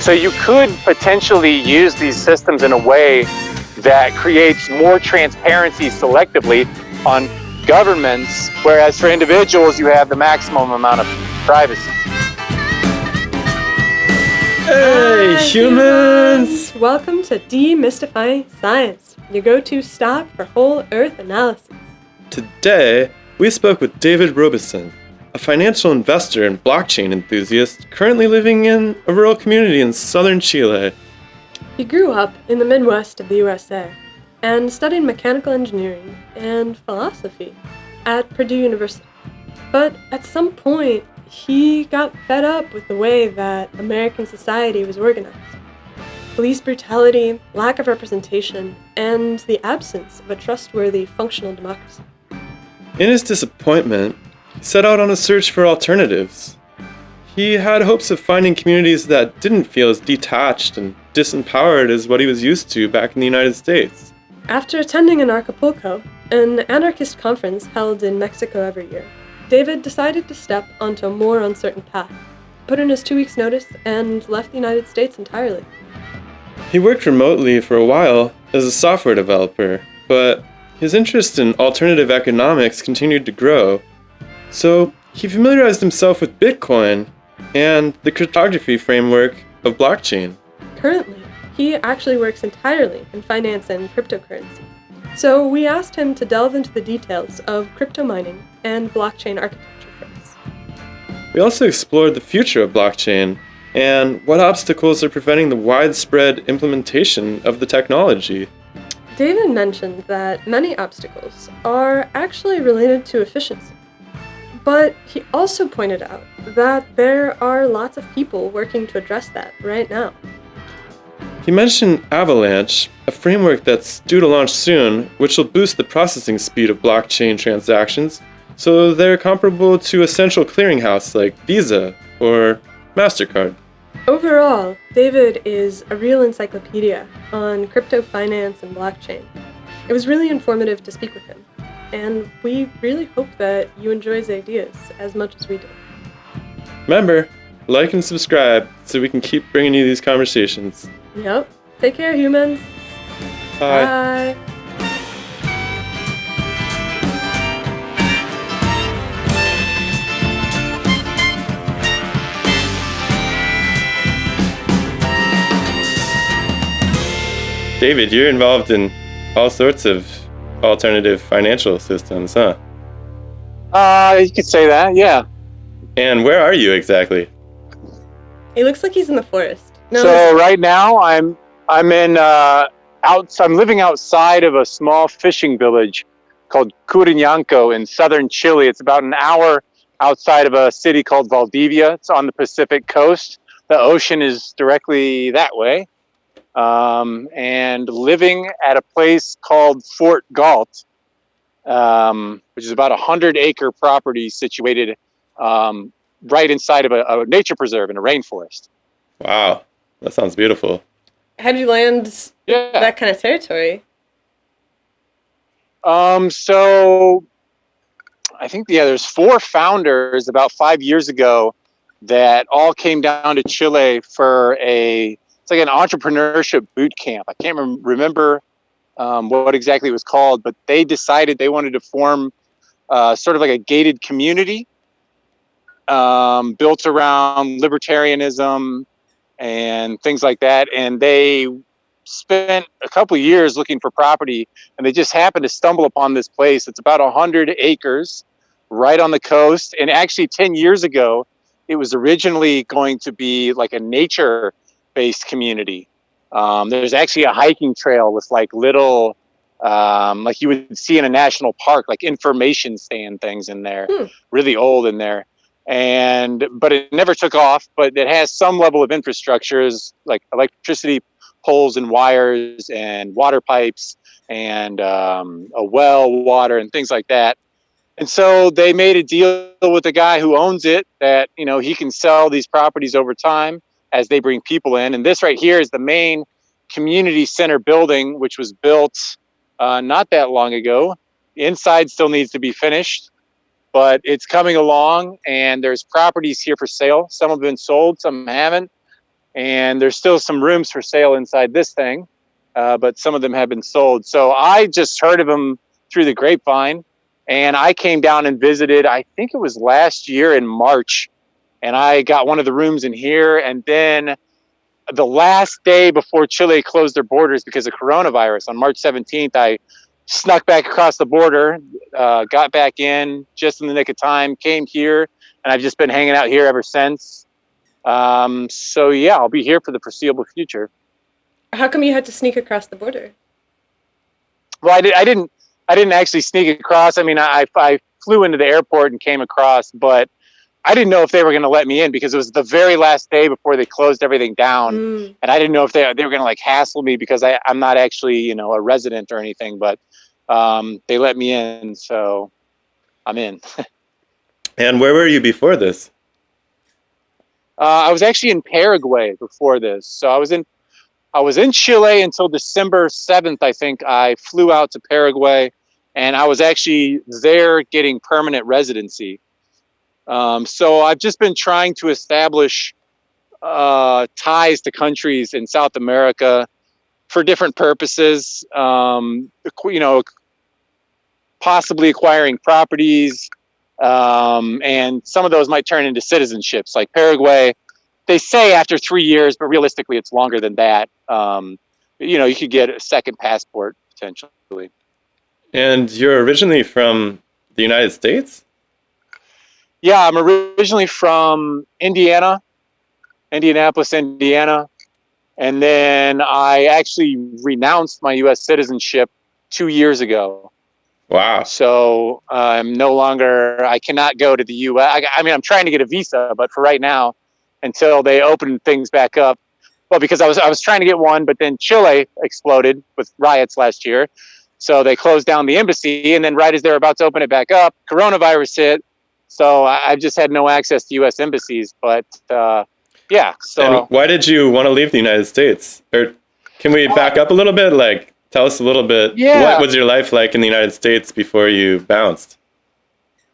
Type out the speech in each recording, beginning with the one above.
So you could potentially use these systems in a way that creates more transparency selectively on governments, whereas for individuals, you have the maximum amount of privacy. Hey, Hi, humans! Welcome to Demystifying Science, your go-to stop for whole Earth analysis. Today, we spoke with David Robison, a financial investor and blockchain enthusiast currently living in a rural community in Southern Chile. He grew up in the Midwest of the USA and studied mechanical engineering and philosophy at Purdue University. But at some point, he got fed up with the way that American society was organized. Police brutality, lack of representation, and the absence of a trustworthy, functional democracy. In his disappointment, he set out on a search for alternatives. He had hopes of finding communities that didn't feel as detached and disempowered as what he was used to back in the United States. After attending Acapulco, an anarchist conference held in Mexico every year, David decided to step onto a more uncertain path, put in his 2 weeks' notice, and left the United States entirely. He worked remotely for a while as a software developer, but his interest in alternative economics continued to grow. So he familiarized himself with Bitcoin and the cryptography framework of blockchain. Currently, he actually works entirely in finance and cryptocurrency. So we asked him to delve into the details of crypto mining and blockchain architecture for us. We also explored the future of blockchain and what obstacles are preventing the widespread implementation of the technology. David mentioned that many obstacles are actually related to efficiency. But he also pointed out that there are lots of people working to address that right now. He mentioned Avalanche, a framework that's due to launch soon, which will boost the processing speed of blockchain transactions so they're comparable to a central clearinghouse like Visa or MasterCard. Overall, David is a real encyclopedia on crypto finance and blockchain. It was really informative to speak with him, and we really hope that you enjoy his ideas as much as we do. Remember, like and subscribe so we can keep bringing you these conversations. Yep. Take care, humans. Bye. Bye. David, you're involved in all sorts of alternative financial systems, huh? You could say that, yeah. And where are you exactly? He looks like he's in the forest. No, So right now I'm living outside of a small fishing village called Curinanco in southern Chile. It's about an hour outside of a city called Valdivia. It's on the Pacific coast. The ocean is directly that way. And living at a place called Fort Galt, which is about 100-acre property situated right inside of a nature preserve in a rainforest. Wow, that sounds beautiful. how'd you land Yeah. that kind of territory? So I think, there's 4 founders about 5 years ago that all came down to Chile for it's like an entrepreneurship boot camp. I can't remember what exactly it was called, but they decided they wanted to form sort of like a gated community built around libertarianism and things like that. And they spent a couple of years looking for property, and they just happened to stumble upon this place. It's about 100 acres right on the coast. And actually 10 years ago, it was originally going to be like a nature-based community. There's actually a hiking trail with like little, like you would see in a national park, like information stand things in there, really old in there. But it never took off, but it has some level of infrastructures like electricity poles and wires and water pipes and a well water and things like that. And so they made a deal with the guy who owns it that, he can sell these properties over time as they bring people in. And this right here is the main community center building, which was built not that long ago. The inside still needs to be finished, but it's coming along, and there's properties here for sale. Some have been sold, some haven't. and there's still some rooms for sale inside this thing, but some of them have been sold. So I just heard of them through the grapevine, and I came down and visited, I think it was last year in March, and I got one of the rooms in here. And then the last day before Chile closed their borders because of coronavirus, on March 17th, I snuck back across the border, got back in just in the nick of time, came here, and I've just been hanging out here ever since. So yeah, I'll be here for the foreseeable future. How come you had to sneak across the border? Well, I didn't actually sneak across. I mean, I flew into the airport and came across, but I didn't know if they were going to let me in because it was the very last day before they closed everything down. And I didn't know if they were going to like hassle me because I'm not actually, you know, a resident or anything, but they let me in. So I'm in. And where were you before this? I was actually in Paraguay before this. So I was in Chile until December 7th, I think. I flew out to Paraguay, and I was actually there getting permanent residency. So I've just been trying to establish ties to countries in South America for different purposes. You know, possibly acquiring properties, and some of those might turn into citizenships. Like Paraguay, they say after 3 years, but realistically, it's longer than that. You know, you could get a second passport potentially. And you're originally from the United States? Yeah, I'm originally from Indiana, Indianapolis, Indiana. And then I actually renounced my U.S. citizenship 2 years ago. Wow. So I'm no longer, I cannot go to the U.S. I mean, I'm trying to get a visa, but for right now, until they open things back up. Well, because I was trying to get one, but then Chile exploded with riots last year. So they closed down the embassy. And then right as they're about to open it back up, coronavirus hit. So I've just had no access to U.S. embassies. But yeah. So and why did you want to leave the United States? Or can we back up a little bit? Like, tell us a little bit. Yeah. What was your life like in the United States before you bounced?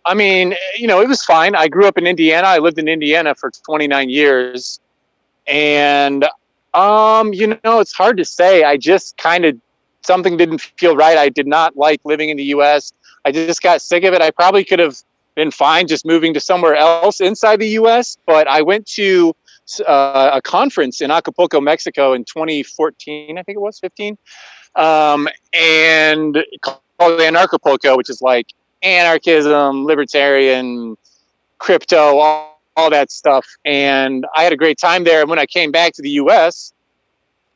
I mean, you know, it was fine. I grew up in Indiana. I lived in Indiana for 29 years. And, you know, it's hard to say. I just kind of, something didn't feel right. I did not like living in the U.S. I just got sick of it. I probably could have been fine just moving to somewhere else inside the U.S. But I went to a conference in Acapulco, Mexico in 2014, I think it was 15. And called the Anarchapulco, which is like anarchism, libertarian, crypto, all that stuff. And I had a great time there. And when I came back to the US,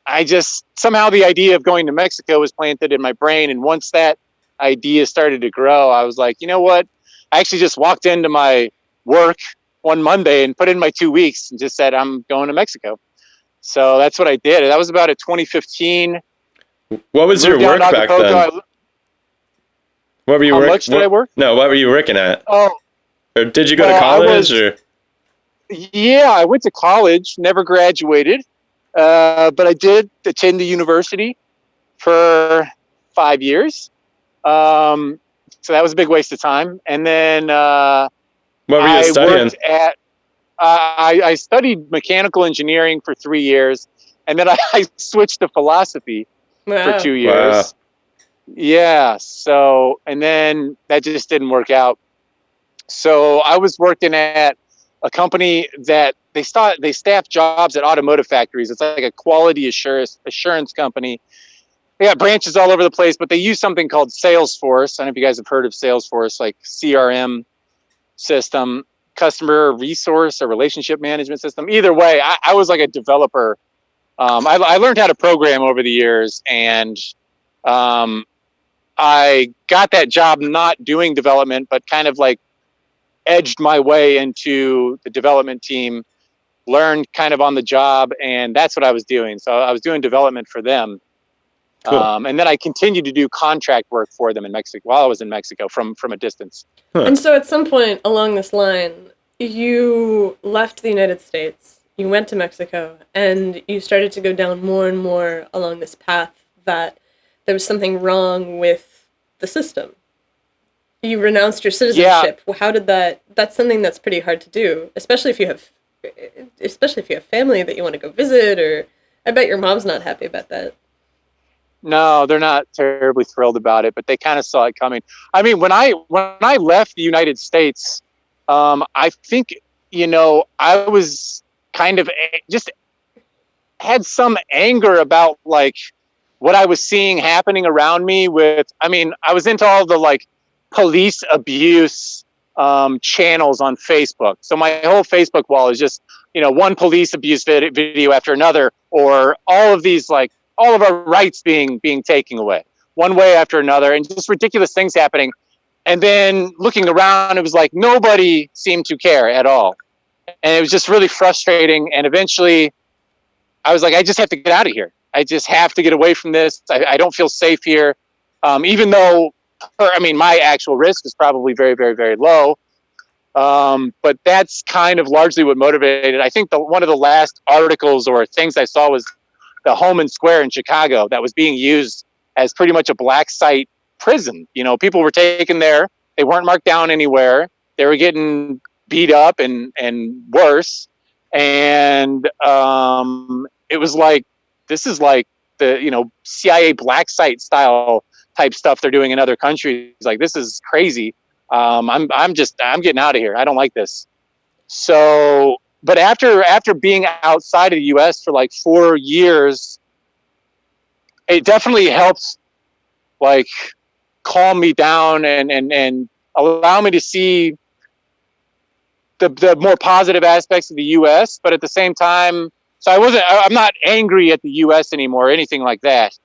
I just, somehow the idea of going to Mexico was planted in my brain. And once that idea started to grow, I was like, you know what? I actually just walked into my work one Monday and put in my 2 weeks and just said, I'm going to Mexico. So that's what I did. That was about 2015. What was your work back then? What were you working? How much did I work? No, what were you working at? Oh, or did you go to college? Yeah, I went to college, never graduated, but I did attend the university for 5 years. So that was a big waste of time. And then what were you studying? I studied mechanical engineering for 3 years, and then I switched to philosophy for 2 years. Wow. Yeah. So, and then that just didn't work out. So I was working at a company that they staff jobs at automotive factories. It's like a quality assurance company. They got branches all over the place, but they use something called Salesforce. I don't know if you guys have heard of Salesforce, like CRM system, customer resource or relationship management system. Either way, I was like a developer. I learned how to program over the years, and I got that job not doing development, but kind of like edged my way into the development team, learned kind of on the job, and that's what I was doing. So I was doing development for them. Cool. And then I continued to do contract work for them in Mexico while I was in Mexico from a distance. Huh. And so at some point along this line, you left the United States, you went to Mexico, and you started to go down more and more along this path that there was something wrong with the system. You renounced your citizenship. Yeah. How did that's something that's pretty hard to do, especially if you have especially if you have family that you want to go visit, or I bet your mom's not happy about that. No, they're not terribly thrilled about it, but they kind of saw it coming. I mean, when I left the United States, I think, I was kind of just had some anger about like what I was seeing happening around me I was into all the like police abuse channels on Facebook. So my whole Facebook wall is just, one police abuse video after another, or all of these, like all of our rights being taken away one way after another, and just ridiculous things happening. And then looking around, it was like nobody seemed to care at all. And it was just really frustrating. And eventually I was like, I just have to get out of here. I just have to get away from this. I don't feel safe here. Even though, my actual risk is probably very, very, very low. But that's kind of largely what motivated. I think one of the last articles or things I saw was the Homan Square in Chicago that was being used as pretty much a black site prison. People were taken there. They weren't marked down anywhere. They were getting beat up and worse. And it was like, this is like the CIA black site style type stuff they're doing in other countries. Like, this is crazy. I'm getting out of here. I don't like this. So, but after being outside of the U.S. for like 4 years, it definitely helped like calm me down and allow me to see the more positive aspects of the U.S. But at the same time, so I'm not angry at the U.S. anymore or anything like that.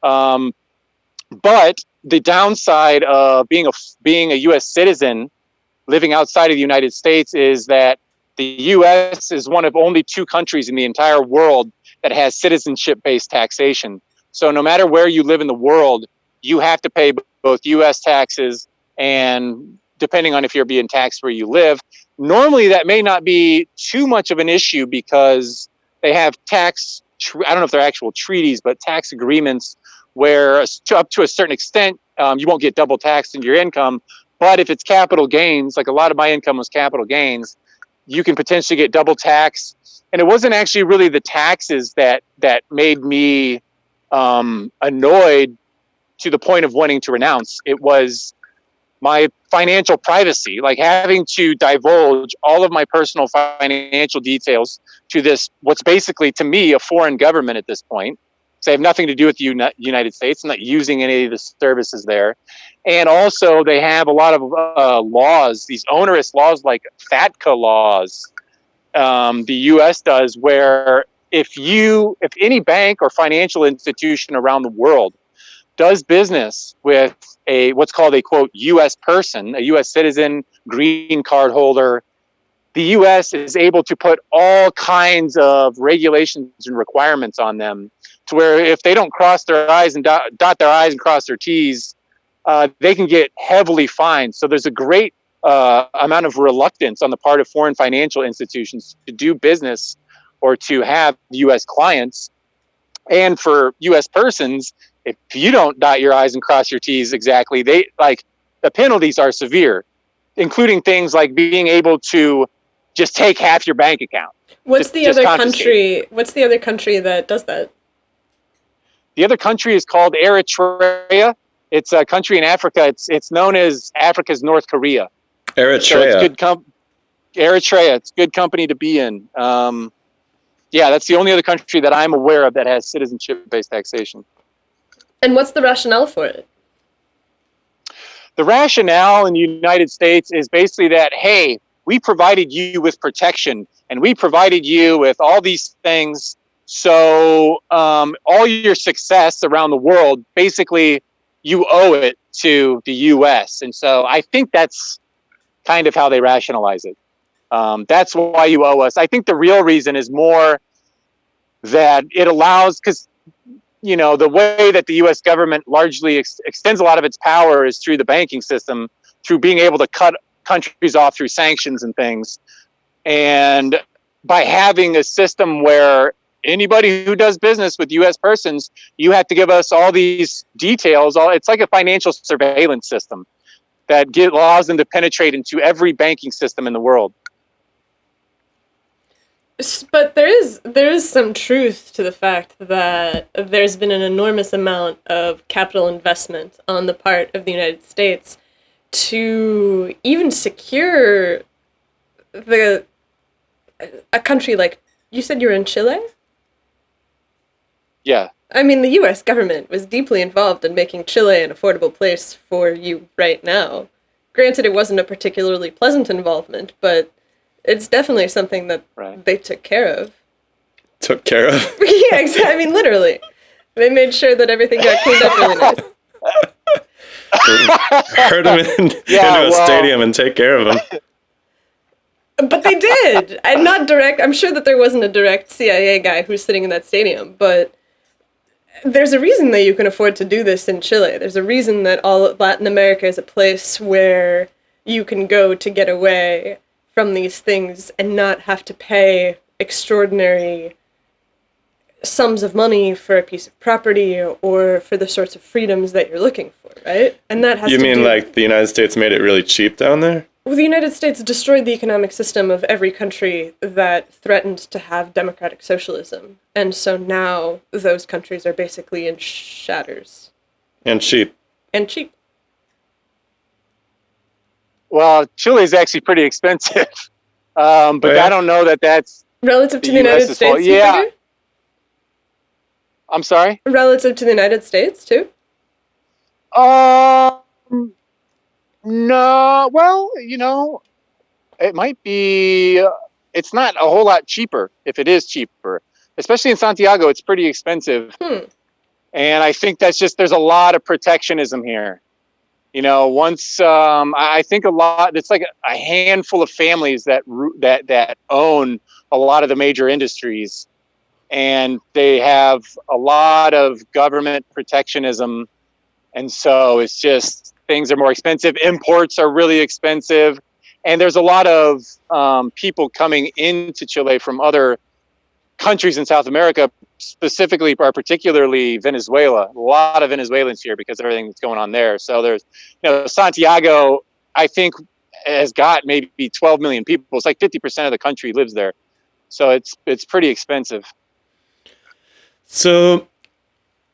But the downside of being a U.S. citizen living outside of the United States is that the U.S. is one of only 2 countries in the entire world that has citizenship-based taxation. So no matter where you live in the world, you have to pay both U.S. taxes and, depending on if you're being taxed where you live. Normally, that may not be too much of an issue because they have I don't know if they're actual treaties, but tax agreements where up to a certain extent, you won't get double taxed in your income. But if it's capital gains, like a lot of my income was capital gains, you can potentially get double tax. And it wasn't actually really the taxes that made me annoyed to the point of wanting to renounce. It was my financial privacy, like having to divulge all of my personal financial details to this, what's basically to me a foreign government at this point. So I have nothing to do with the United States. I'm not using any of the services there. And also they have a lot of laws, these onerous laws like FATCA laws, the US does, where if any bank or financial institution around the world does business with what's called a quote U.S. person, a U.S. citizen, green card holder, the U.S. is able to put all kinds of regulations and requirements on them, to where if they don't cross their I's and dot their I's and cross their T's, they can get heavily fined. So there's a great amount of reluctance on the part of foreign financial institutions to do business or to have U.S. clients. And for U.S. persons, if you don't dot your I's and cross your T's exactly, the penalties are severe, including things like being able to just take half your bank account. What's the other country that does that? The other country is called Eritrea. It's a country in Africa. It's known as Africa's North Korea. Eritrea. So it's Eritrea. It's good company to be in. Yeah, that's the only other country that I'm aware of that has citizenship-based taxation. And what's the rationale for it? The rationale in the United States is basically that, hey, we provided you with protection and we provided you with all these things. So all your success around the world, basically, you owe it to the U.S. And so I think that's kind of how they rationalize it. That's why you owe us. I think the real reason is more that it allows, because the way that the U.S. government largely extends a lot of its power is through the banking system, through being able to cut countries off through sanctions and things. And by having a system where anybody who does business with U.S. persons, you have to give us all these details. It's like a financial surveillance system that allows them to penetrate into every banking system in the world. But there is some truth to the fact that there's been an enormous amount of capital investment on the part of the United States to even secure the a country like, you said you were in Chile? Yeah. I mean, the US government was deeply involved in making Chile an affordable place for you right now. Granted, it wasn't a particularly pleasant involvement, but it's definitely something that they took care of. Took care of? Yeah, exactly. I mean, literally. They made sure that everything got cleaned up really nice. Herd them into a stadium and take care of them. But they did. And not direct. I'm sure that there wasn't a direct CIA guy who's sitting in that stadium, but there's a reason that you can afford to do this in Chile. There's a reason that all of Latin America is a place where you can go to get away from these things and not have to pay extraordinary sums of money for a piece of property or for the sorts of freedoms that you're looking for, right? And that has You mean like the United States made it really cheap down there? Well, the United States destroyed the economic system of every country that threatened to have democratic socialism. And so now those countries are basically in shatters. And cheap. And cheap. Well, Chile is actually pretty expensive. But I don't know that that's... Relative to the United States, you figure? I'm sorry? Relative to the United States, too? No, well, it might be, it's not a whole lot cheaper if it is cheaper. Especially in Santiago, it's pretty expensive. And I think that's just, there's a lot of protectionism here. Once, I think it's like a handful of families that own a lot of the major industries. And they have a lot of government protectionism. And so it's just, things are more expensive. Imports are really expensive. And there's a lot of people coming into Chile from other countries in South America, specifically or particularly Venezuela. A lot of Venezuelans here because of everything that's going on there. So there's, Santiago, I think, has got maybe 12 million people. It's like 50% of the country lives there. So it's pretty expensive. So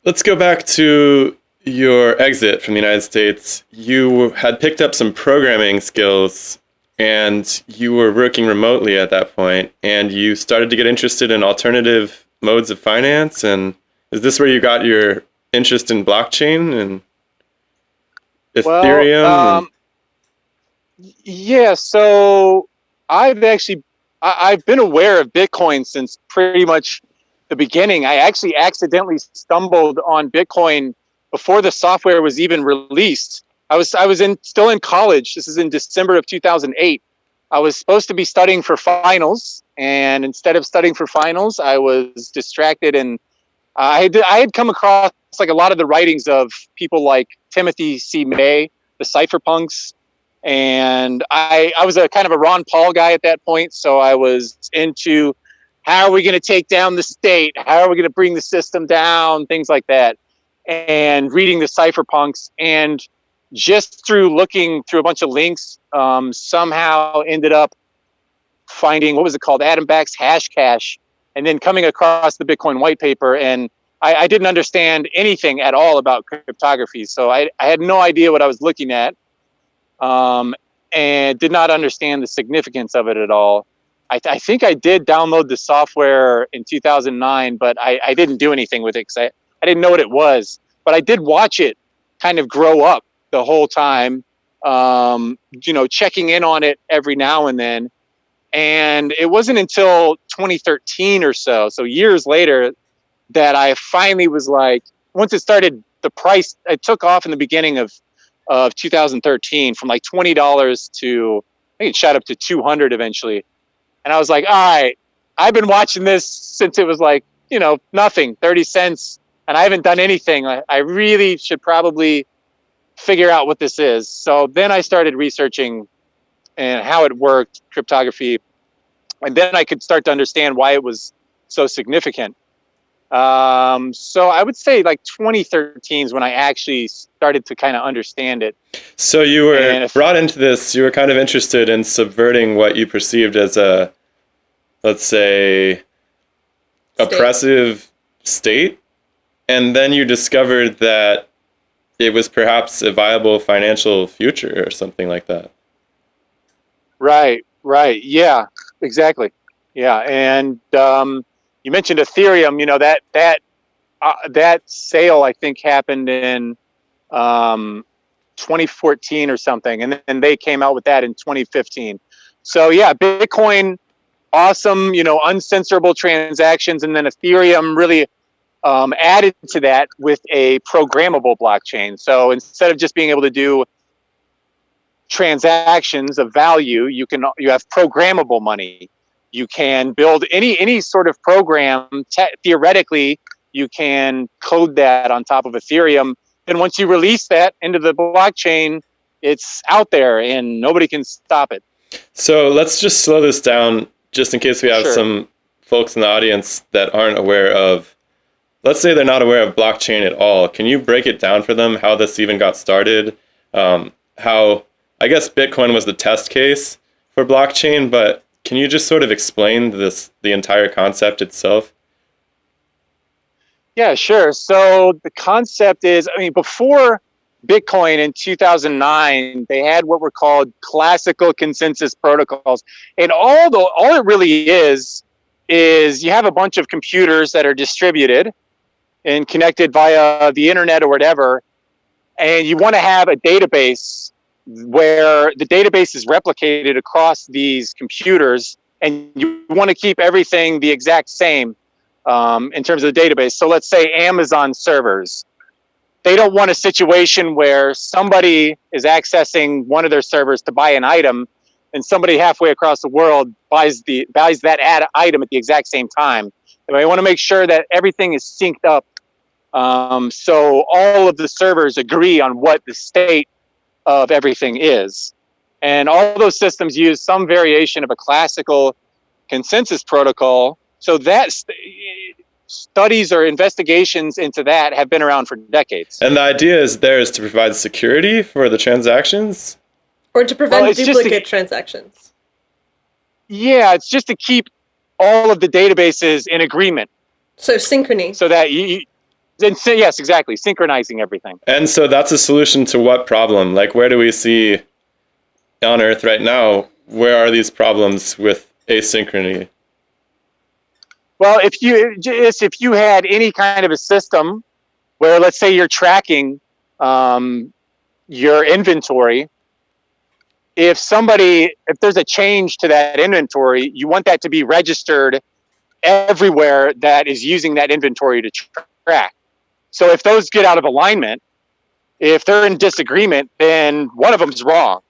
let's go back to your exit from the United States. You had picked up some programming skills and you were working remotely at that point, and you started to get interested in alternative modes of finance. And is this where you got your interest in blockchain and Ethereum? Well, yeah, so I've been aware of Bitcoin since pretty much the beginning. I actually accidentally stumbled on Bitcoin before the software was even released. I was still in college. This is in December of 2008. I was supposed to be studying for finals, and instead of studying for finals, I was distracted. And I had come across like a lot of the writings of people like Timothy C. May, the cypherpunks, and I was a kind of a Ron Paul guy at that point. So I was into, how are we going to take down the state? How are we going to bring the system down? Things like that. And reading the cypherpunks, and just through looking through a bunch of links, somehow ended up finding, what was it called? Adam Back's Hashcash, and then coming across the Bitcoin white paper. And I didn't understand anything at all about cryptography. So I had no idea what I was looking at, and did not understand the significance of it at all. I think I did download the software in 2009, but I didn't do anything with it because I didn't know what it was. But I did watch it kind of grow up the whole time, checking in on it every now and then. And it wasn't until 2013 or so years later, that I finally was like, once it started, the price, it took off in the beginning of 2013 from like $20 to, I think it shot up to 200 eventually. And I was like, all right, I've been watching this since it was like, nothing, 30 cents. And I haven't done anything. I really should probably figure out what this is. So then I started researching and how it worked, cryptography. And then I could start to understand why it was so significant. So I would say like 2013 is when I actually started to kind of understand it. So you were brought into this, you were kind of interested in subverting what you perceived as a let's say, oppressive state, and then you discovered that it was perhaps a viable financial future or something like that. Right, right. Yeah, exactly. Yeah, and you mentioned Ethereum. You know, that sale I think happened in um, 2014 or something, and then they came out with that in 2015. So yeah, Bitcoin, awesome. You know, uncensorable transactions, and then Ethereum really added to that with a programmable blockchain. So instead of just being able to do transactions of value, you have programmable money. You can build any sort of program. Theoretically, you can code that on top of Ethereum. And once you release that into the blockchain, it's out there and nobody can stop it. So let's just slow this down, just in case we have Sure. some folks in the audience that aren't aware of, let's say they're not aware of blockchain at all. Can you break it down for them, how this even got started? How, I guess Bitcoin was the test case for blockchain, but can you just sort of explain the entire concept itself? Yeah, sure. So the concept is, I mean, before Bitcoin in 2009, they had what were called classical consensus protocols. And all it really is you have a bunch of computers that are distributed and connected via the internet or whatever, and you want to have a database where the database is replicated across these computers, and you want to keep everything the exact same in terms of the database. So let's say Amazon servers. They don't want a situation where somebody is accessing one of their servers to buy an item, and somebody halfway across the world buys that item at the exact same time. And they want to make sure that everything is synced up, so all of the servers agree on what the state of everything is. And all those systems use some variation of a classical consensus protocol. So studies or investigations into that have been around for decades. And the idea is to provide security for the transactions? Or to prevent duplicate transactions. Yeah, it's just to keep all of the databases in agreement. So synchrony. So that yes, exactly, synchronizing everything. And so that's a solution to what problem? Like, where do we see on Earth right now, where are these problems with asynchrony? Well, if you had any kind of a system where, let's say, you're tracking your inventory, if there's a change to that inventory, you want that to be registered everywhere that is using that inventory to track. So if those get out of alignment, if they're in disagreement, then one of them's wrong.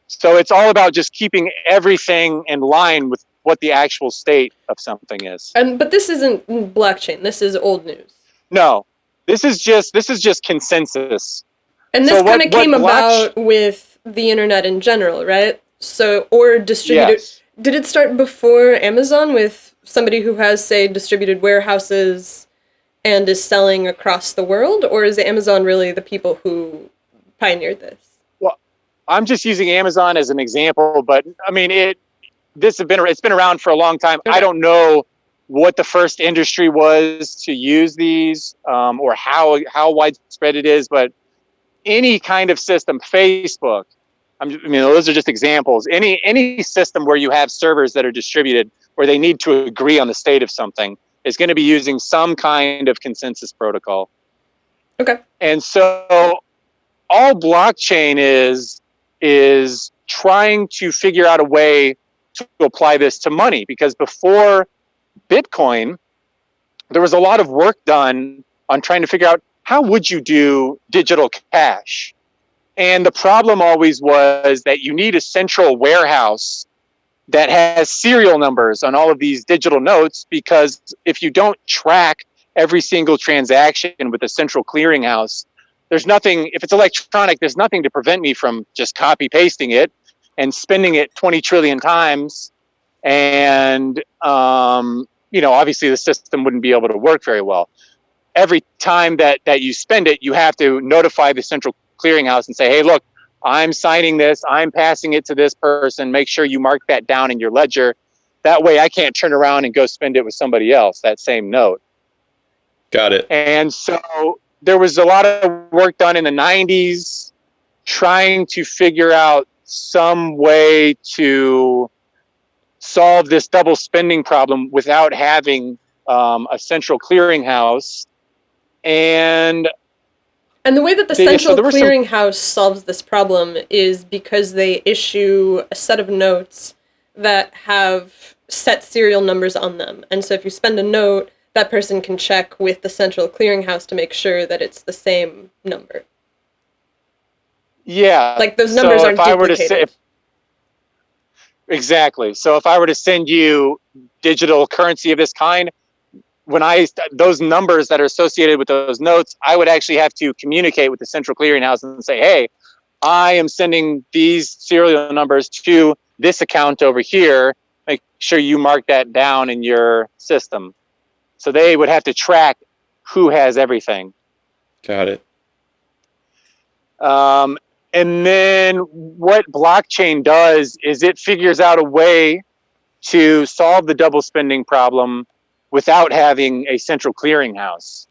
So it's all about just keeping everything in line with what the actual state of something is. But this isn't blockchain. This is old news. No, this is just consensus. And this kind of came about with the internet in general, right? So, or distributed. Yes. Did it start before Amazon with somebody who has, say, distributed warehouses and is selling across the world? Or is Amazon really the people who pioneered this? Well, I'm just using Amazon as an example, but I mean, it's been around for a long time. Okay. I don't know what the first industry was to use these, or how widespread it is, but any kind of system, Facebook, those are just examples. Any system where you have servers that are distributed, where they need to agree on the state of something, is going to be using some kind of consensus protocol. Okay. And so all blockchain is trying to figure out a way to apply this to money, because before Bitcoin, there was a lot of work done on trying to figure out how would you do digital cash. And the problem always was that you need a central warehouse that has serial numbers on all of these digital notes, because if you don't track every single transaction with a central clearinghouse, there's nothing, if it's electronic, there's nothing to prevent me from just copy pasting it and spending it 20 trillion times. And, obviously the system wouldn't be able to work very well. Every time that you spend it, you have to notify the central clearinghouse and say, hey, look, I'm signing this, I'm passing it to this person, make sure you mark that down in your ledger. That way I can't turn around and go spend it with somebody else, that same note. Got it. And so there was a lot of work done in the 90s trying to figure out some way to solve this double spending problem without having a central clearinghouse. And the way that the central clearinghouse solves this problem is because they issue a set of notes that have set serial numbers on them. And so if you spend a note, that person can check with the central clearinghouse to make sure that it's the same number. Yeah. Like those numbers aren't duplicated. Exactly. So if I were to send you digital currency of this kind, those numbers that are associated with those notes, I would actually have to communicate with the central clearinghouse and say, hey, I am sending these serial numbers to this account over here. Make sure you mark that down in your system. So they would have to track who has everything. Got it. And then what blockchain does is it figures out a way to solve the double spending problem without having a central clearinghouse.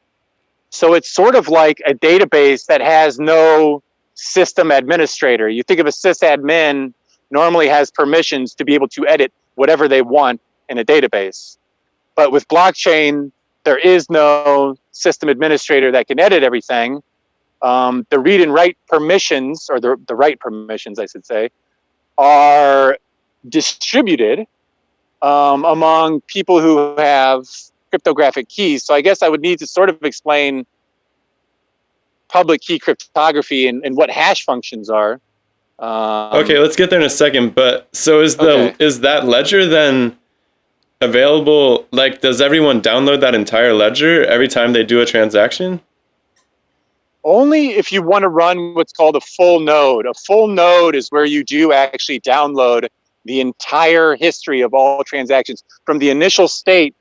So it's sort of like a database that has no system administrator. You think of a sysadmin normally has permissions to be able to edit whatever they want in a database. But with blockchain, there is no system administrator that can edit everything. The read and write permissions, or the write permissions, I should say, are distributed among people who have cryptographic keys. So I guess I would need to sort of explain public key cryptography and what hash functions are. Okay, let's get there in a second. But so is that ledger then available? Like, does everyone download that entire ledger every time they do a transaction? Only if you want to run what's called a full node. A full node is where you do actually download the entire history of all transactions from the initial state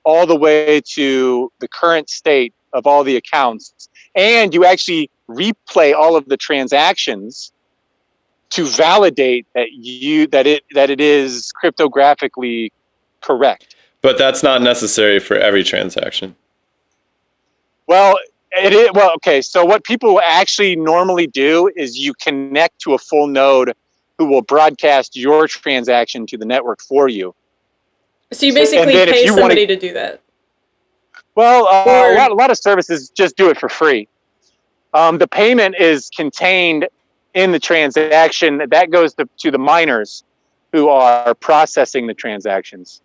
all the way to the current state of all the accounts. And you actually replay all of the transactions to validate that it is cryptographically correct. But that's not necessary for every transaction. Well, it is. Well, okay. So what people actually normally do is you connect to a full node who will broadcast your transaction to the network for you. So you basically pay somebody to do that. Well, a lot of services just do it for free. The payment is contained in the transaction that goes to the miners who are processing the transactions.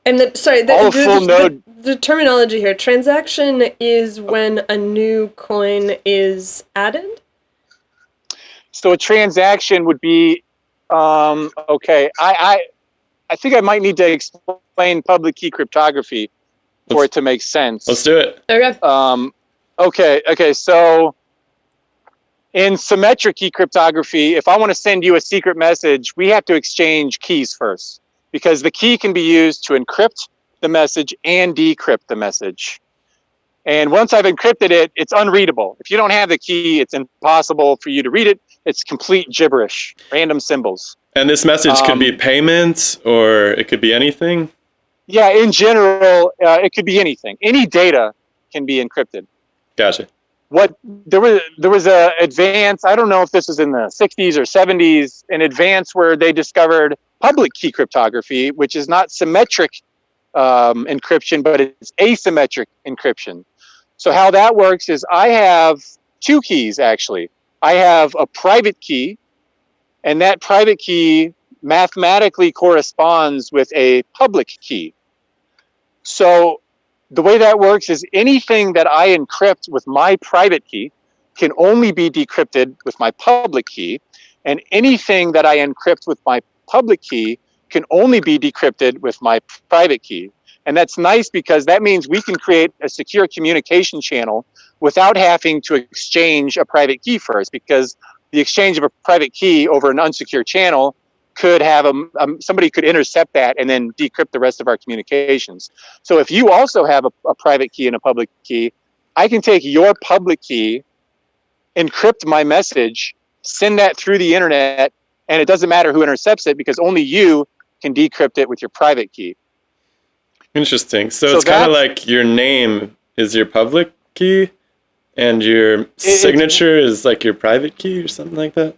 And the terminology here, transaction is when a new coin is added? So a transaction would be, okay, I think I might need to explain public key cryptography for it to make sense. Let's do it. Okay. Okay, so in symmetric key cryptography, if I want to send you a secret message, we have to exchange keys first, because the key can be used to encrypt the message and decrypt the message. And once I've encrypted it, it's unreadable. If you don't have the key, it's impossible for you to read it. It's complete gibberish, random symbols. And this message could be payments, or it could be anything? Yeah, in general, it could be anything. Any data can be encrypted. Gotcha. There was a advance, I don't know if this was in the 60s or 70s, an advance where they discovered public key cryptography, which is not symmetric encryption, but it's asymmetric encryption. So how that works is I have two keys, actually. I have a private key, and that private key mathematically corresponds with a public key. So the way that works is anything that I encrypt with my private key can only be decrypted with my public key, and anything that I encrypt with my public key can only be decrypted with my private key. And that's nice because that means we can create a secure communication channel without having to exchange a private key first, because the exchange of a private key over an unsecure channel could have somebody could intercept that and then decrypt the rest of our communications. So if you also have a private key and a public key, I can take your public key, encrypt my message, send that through the internet, and it doesn't matter who intercepts it because only you can decrypt it with your private key. Interesting. So So it's kind of that's like your name is your public key, and your it's signature is like your private key or something like that?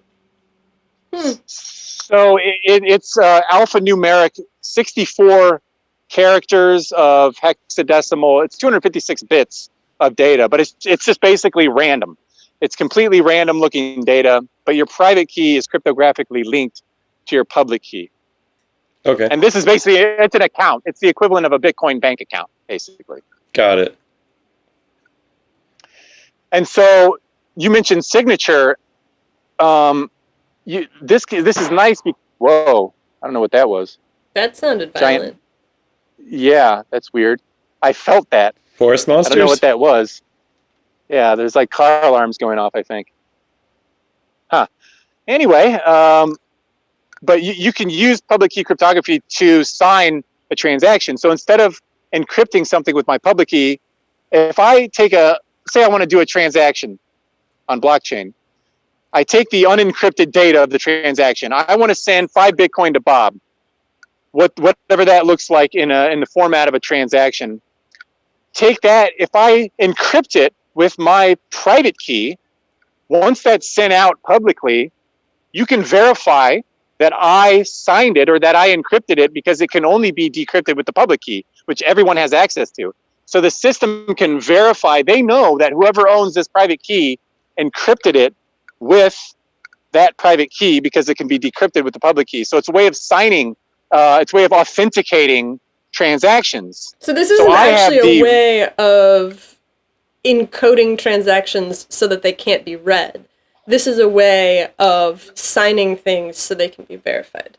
so it's alphanumeric 64 characters of hexadecimal. It's 256 bits of data, but it's just basically random. It's completely random looking data, but your private key is cryptographically linked to your public key. Okay. And this is basically, it's an account. It's the equivalent of a Bitcoin bank account, basically. Got it. And so you mentioned signature. This is nice. Whoa, I don't know what that was. That sounded Giant. violent. Yeah, that's weird. I felt that. Forest I monsters? don't know what that was. Yeah, there's like car alarms going off, I think. Huh. Anyway, but you can use public key cryptography to sign a transaction. So instead of encrypting something with my public key, if I say I want to do a transaction on blockchain, I take the unencrypted data of the transaction. I want to send 5 Bitcoin to Bob, whatever that looks like in the format of a transaction. Take that, if I encrypt it with my private key, once that's sent out publicly, you can verify that I signed it or that I encrypted it, because it can only be decrypted with the public key, which everyone has access to. So the system can verify, they know that whoever owns this private key encrypted it with that private key, because it can be decrypted with the public key. So it's a way of signing, it's a way of authenticating transactions. So this isn't actually a way of encoding transactions so that they can't be read. This is a way of signing things so they can be verified.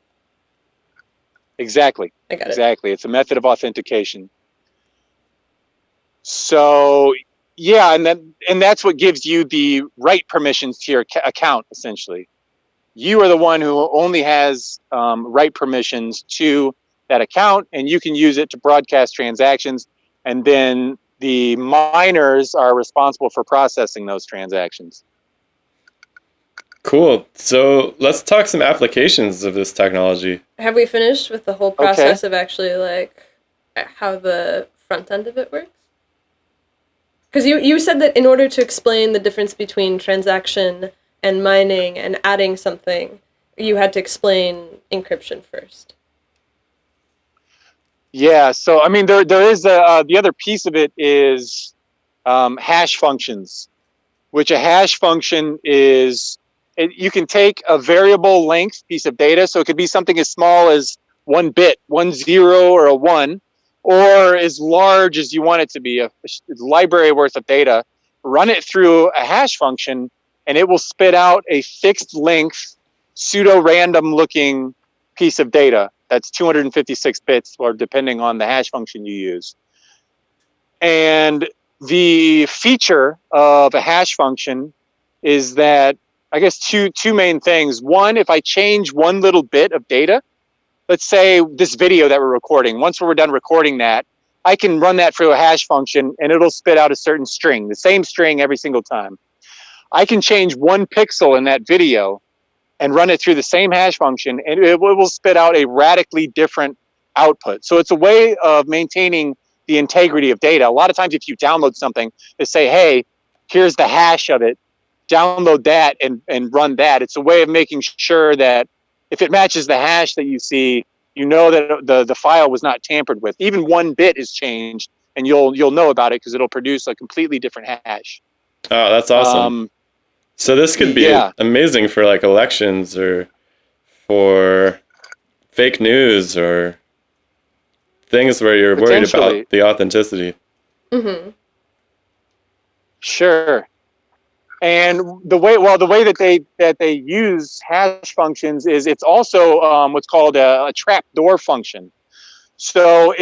Exactly. I got it. Exactly. It's a method of authentication. So yeah, and that's what gives you the right permissions to your account, essentially. You are the one who only has right permissions to that account, and you can use it to broadcast transactions, and then the miners are responsible for processing those transactions. Cool. So let's talk some applications of this technology. Have we finished with the whole process of actually like how the front end of it works? Because you said that in order to explain the difference between transaction and mining and adding something, you had to explain encryption first. Yeah, so I mean, there is the other piece of it is hash functions, which a hash function is, you can take a variable length piece of data, so it could be something as small as 1 bit, 1 0 or a 1, or as large as you want it to be, a library worth of data. Run it through a hash function, and it will spit out a fixed length, pseudo-random looking piece of data that's 256 bits, or depending on the hash function you use. And the feature of a hash function is that, I guess, two main things. One, if I change one little bit of data, let's say this video that we're recording, once we're done recording that, I can run that through a hash function and it'll spit out a certain string, the same string every single time. I can change 1 pixel in that video and run it through the same hash function, and it will spit out a radically different output. So it's a way of maintaining the integrity of data. A lot of times if you download something, they say, hey, here's the hash of it, download that and run that. It's a way of making sure that if it matches the hash that you see, you know that the file was not tampered with. Even 1 bit is changed, and you'll know about it because it'll produce a completely different hash. Oh, that's awesome. So this could be amazing for like elections or for fake news or things where you're worried about the authenticity. Mm-hmm. Sure. And the way that they use hash functions is it's also what's called a trapdoor function. So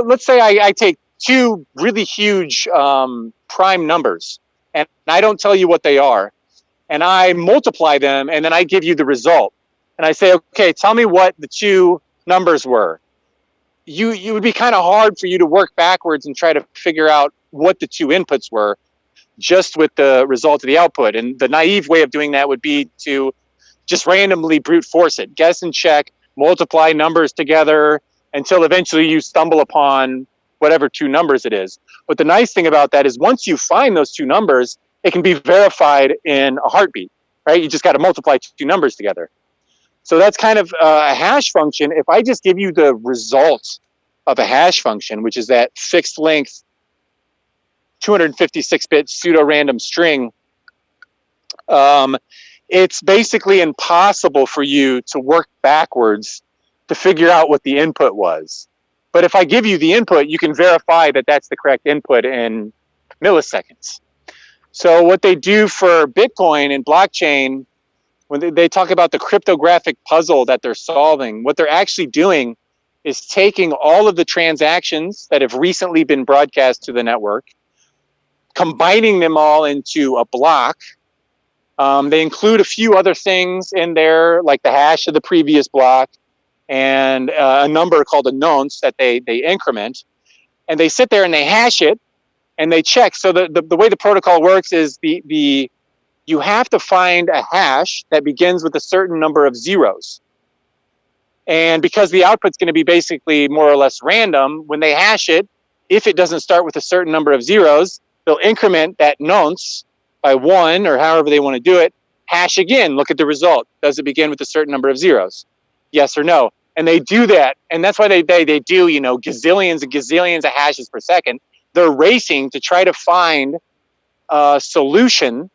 let's say I take 2 really huge prime numbers, and I don't tell you what they are, and I multiply them, and then I give you the result, and I say, okay, tell me what the 2 numbers were. You would be kind of hard for you to work backwards and try to figure out what the 2 inputs were just with the result of the output. And the naive way of doing that would be to just randomly brute force it, guess and check multiply numbers together until eventually you stumble upon whatever two numbers it is. But the nice thing about that is once you find those two numbers, it can be verified in a heartbeat, right? You just got to multiply two numbers together. So that's kind of a hash function. If I just give you the result of a hash function, which is that fixed length 256-bit pseudo-random string, it's basically impossible for you to work backwards to figure out what the input was. But if I give you the input, you can verify that that's the correct input in milliseconds. So what they do for Bitcoin and blockchain, when they talk about the cryptographic puzzle that they're solving, what they're actually doing is taking all of the transactions that have recently been broadcast to the network, combining them all into a block. They include a few other things in there, like the hash of the previous block and a number called a nonce that they increment. And they sit there and they hash it and they check. So the way the protocol works is you have to find a hash that begins with a certain number of zeros. And because the output's going to be basically more or less random, when they hash it, if it doesn't start with a certain number of zeros, they'll increment that nonce by 1 or however they want to do it, hash again, look at the result. Does it begin with a certain number of zeros? Yes or no? And they do that. And that's why they do, gazillions and gazillions of hashes per second. They're racing to try to find a solution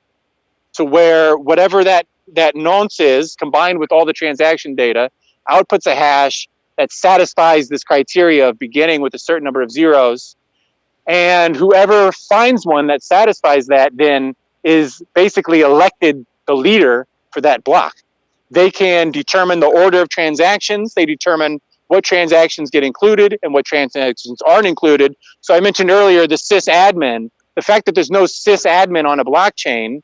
to where whatever that nonce is, combined with all the transaction data, outputs a hash that satisfies this criteria of beginning with a certain number of zeros. And whoever finds one that satisfies that then is basically elected the leader for that block. They can determine the order of transactions. They determine what transactions get included and what transactions aren't included. So I mentioned earlier the sysadmin. The fact that there's no sysadmin on a blockchain,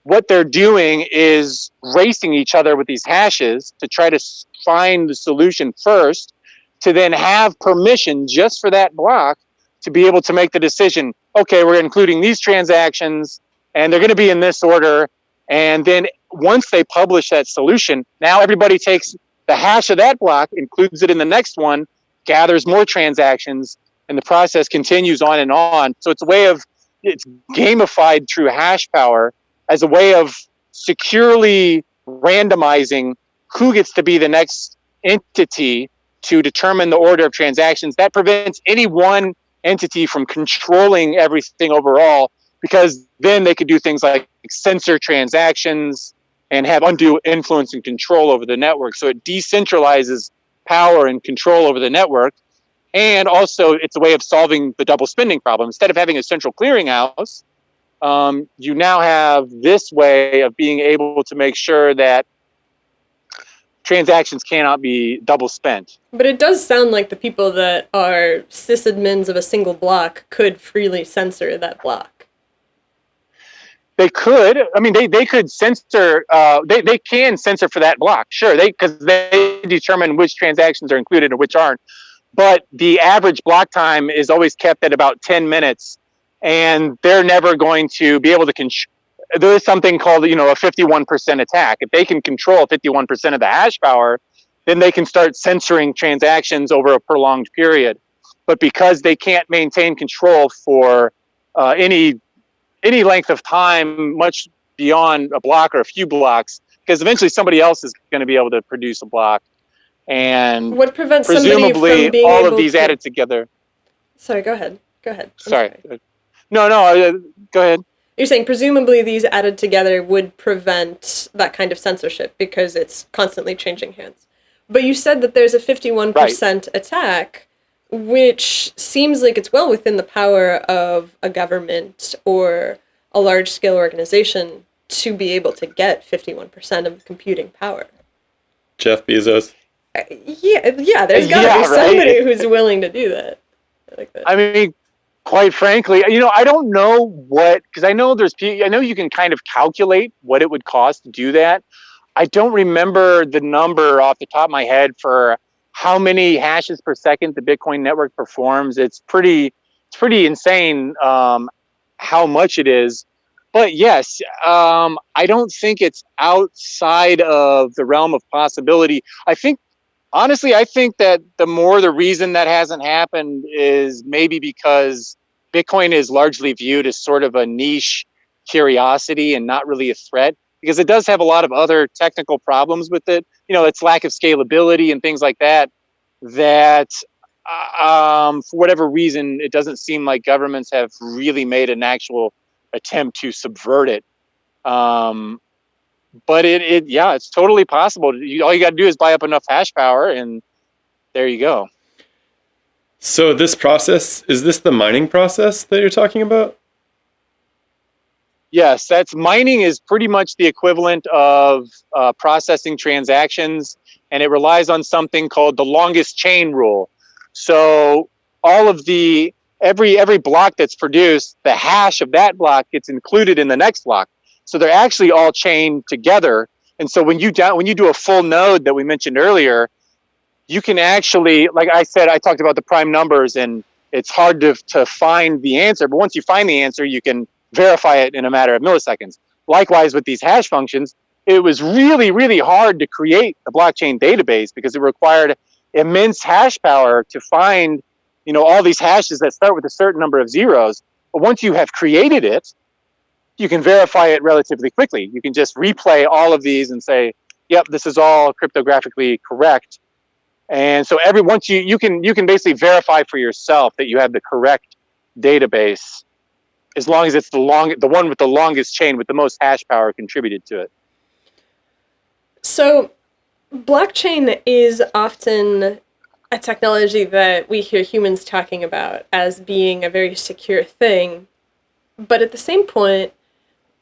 what they're doing is racing each other with these hashes to try to find the solution first, to then have permission just for that block to be able to make the decision, okay, we're including these transactions and they're going to be in this order. And then once they publish that solution, now everybody takes the hash of that block, includes it in the next one, gathers more transactions, and the process continues on and on. So it's gamified through hash power as a way of securely randomizing who gets to be the next entity to determine the order of transactions. That prevents any one entity from controlling everything overall, because then they could do things like censor transactions and have undue influence and control over the network. So it decentralizes power and control over the network. And also it's a way of solving the double spending problem. Instead of having a central clearinghouse, you now have this way of being able to make sure that transactions cannot be double spent. But it does sound like the people that are sysadmins of a single block could freely censor that block. They could. I mean, they could censor. They can censor for that block, sure. Because they determine which transactions are included and which aren't. But the average block time is always kept at about 10 minutes, and they're never going to be able to there is something called, a 51% attack. If they can control 51% of the hash power, then they can start censoring transactions over a prolonged period. But because they can't maintain control for any length of time, much beyond a block or a few blocks, because eventually somebody else is going to be able to produce a block. And what prevents presumably from being all able of these to... added together. Sorry, go ahead. Sorry. No, go ahead. You're saying presumably these added together would prevent that kind of censorship because it's constantly changing hands. But you said that there's a 51% attack, which seems like it's well within the power of a government or a large-scale organization to be able to get 51% of the computing power. Jeff Bezos. Yeah, there's got to be somebody who's willing to do that. Like that. I mean, quite frankly, I don't know because I know you can kind of calculate what it would cost to do that. I don't remember the number off the top of my head for how many hashes per second the Bitcoin network performs. It's pretty insane how much it is. But yes, I don't think it's outside of the realm of possibility. I think Honestly, I think that the reason that hasn't happened is maybe because Bitcoin is largely viewed as sort of a niche curiosity and not really a threat, because it does have a lot of other technical problems with it. Its lack of scalability and things like that, that for whatever reason, it doesn't seem like governments have really made an actual attempt to subvert it. But yeah, it's totally possible. All you got to do is buy up enough hash power, and there you go. So this process, is this the mining process that you're talking about? Yes, mining is pretty much the equivalent of processing transactions, and it relies on something called the longest chain rule. So all of every block that's produced, the hash of that block gets included in the next block. So they're actually all chained together. And so when you do a full node that we mentioned earlier, you can actually, like I said, I talked about the prime numbers, and it's hard to find the answer. But once you find the answer, you can verify it in a matter of milliseconds. Likewise, with these hash functions, it was really, really hard to create the blockchain database because it required immense hash power to find, all these hashes that start with a certain number of zeros. But once you have created it, you can verify it relatively quickly. You can just replay all of these and say, yep, this is all cryptographically correct. And so once you can basically verify for yourself that you have the correct database, as long as it's the one with the longest chain with the most hash power contributed to it. So blockchain is often a technology that we hear humans talking about as being a very secure thing, but at the same point,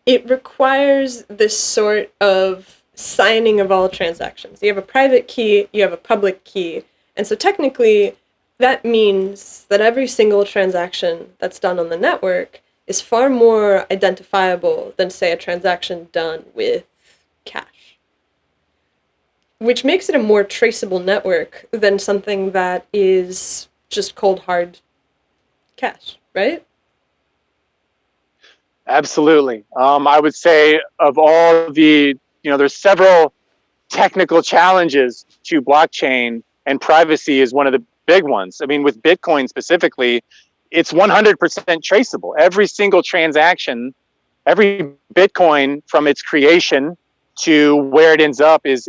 it requires this sort of signing of all transactions. You have a private key, you have a public key, and so technically that means that every single transaction that's done on the network is far more identifiable than, say, a transaction done with cash, which makes it a more traceable network than something that is just cold, hard cash, right? Absolutely. I would say of all there's several technical challenges to blockchain, and privacy is one of the big ones. I mean, with Bitcoin specifically, it's 100% traceable. Every single transaction, every Bitcoin from its creation to where it ends up it's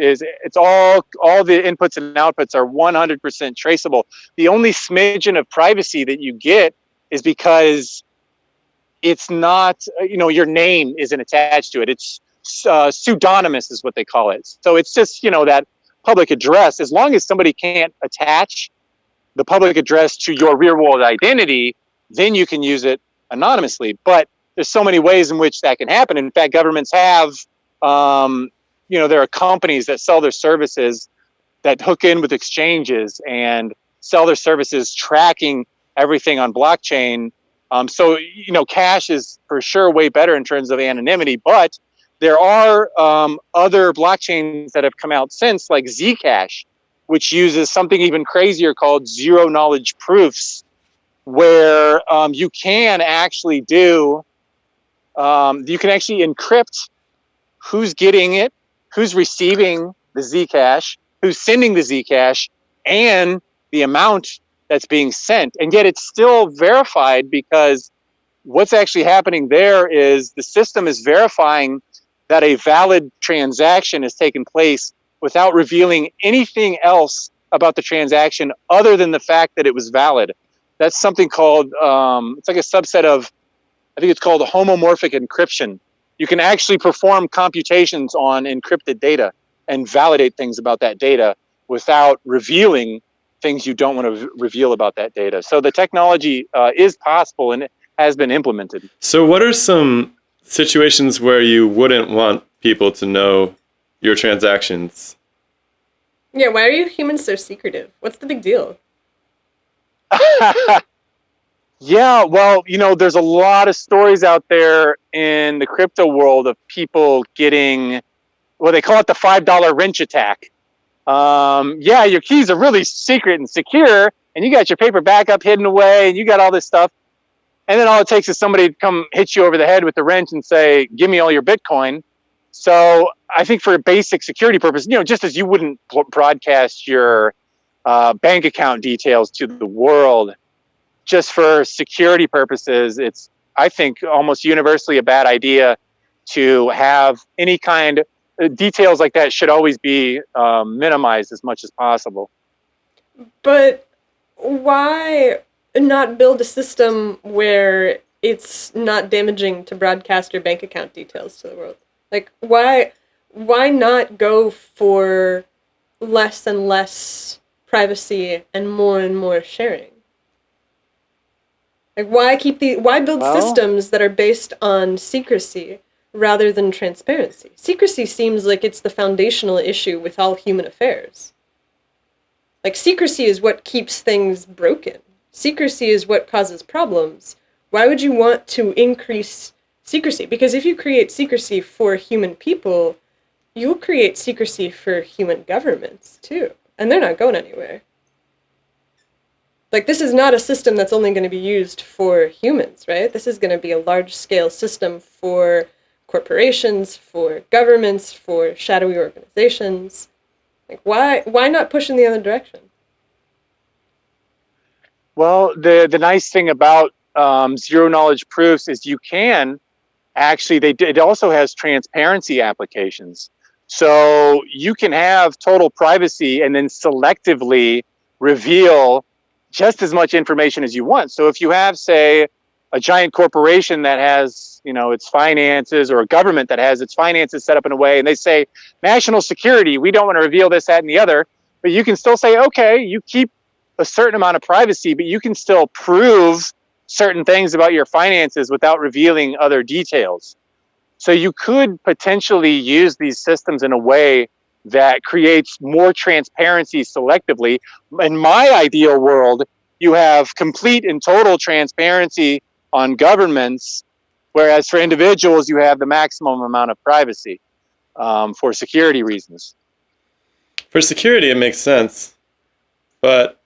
all the inputs and outputs are 100% traceable. The only smidgen of privacy that you get is because it's not, your name isn't attached to it. It's pseudonymous is what they call it. So it's just, that public address. As long as somebody can't attach the public address to your real world identity, then you can use it anonymously. But there's so many ways in which that can happen. In fact, governments have, there are companies that sell their services that hook in with exchanges and sell their services tracking everything on blockchain. So, cash is for sure way better in terms of anonymity, but there are other blockchains that have come out since, like Zcash, which uses something even crazier called zero knowledge proofs, where you can actually encrypt who's getting it, who's receiving the Zcash, who's sending the Zcash, and the amount that's being sent. And yet it's still verified, because what's actually happening there is the system is verifying that a valid transaction has taken place without revealing anything else about the transaction other than the fact that it was valid. That's something called, it's like a subset of, I think it's called homomorphic encryption. You can actually perform computations on encrypted data and validate things about that data without revealing things you don't want to reveal about that data. So the technology is possible, and it has been implemented. So what are some situations where you wouldn't want people to know your transactions? Yeah, why are you humans so secretive? What's the big deal? Yeah, well, there's a lot of stories out there in the crypto world of people getting, well, they call it the $5 wrench attack. Yeah, your keys are really secret and secure, and you got your paper backup hidden away, and you got all this stuff. And then all it takes is somebody to come hit you over the head with the wrench and say, give me all your Bitcoin. So I think for a basic security purpose, just as you wouldn't broadcast your bank account details to the world, just for security purposes, it's, I think, almost universally a bad idea to have any kind of details like that should always be minimized as much as possible. But why not build a system where it's not damaging to broadcast your bank account details to the world? Like, why not go for less and less privacy and more sharing? Like, why build systems that are based on secrecy rather than transparency? Secrecy seems like it's the foundational issue with all human affairs. Like, secrecy is what keeps things broken. Secrecy is what causes problems. Why would you want to increase secrecy? Because if you create secrecy for human people, you'll create secrecy for human governments, too. And they're not going anywhere. Like, this is not a system that's only going to be used for humans, right? This is going to be a large-scale system for corporations, for governments, for shadowy organizations. Like, why not push in the other direction? Well, the nice thing about zero-knowledge proofs is you can actually, it also has transparency applications. So you can have total privacy and then selectively reveal just as much information as you want. So if you have, say, a giant corporation that has, its finances, or a government that has its finances set up in a way, and they say, national security, we don't want to reveal this, that, and the other, but you can still say, okay, you keep a certain amount of privacy, but you can still prove certain things about your finances without revealing other details. So you could potentially use these systems in a way that creates more transparency selectively. In my ideal world, you have complete and total transparency on governments, whereas for individuals, you have the maximum amount of privacy for security reasons. For security, it makes sense, but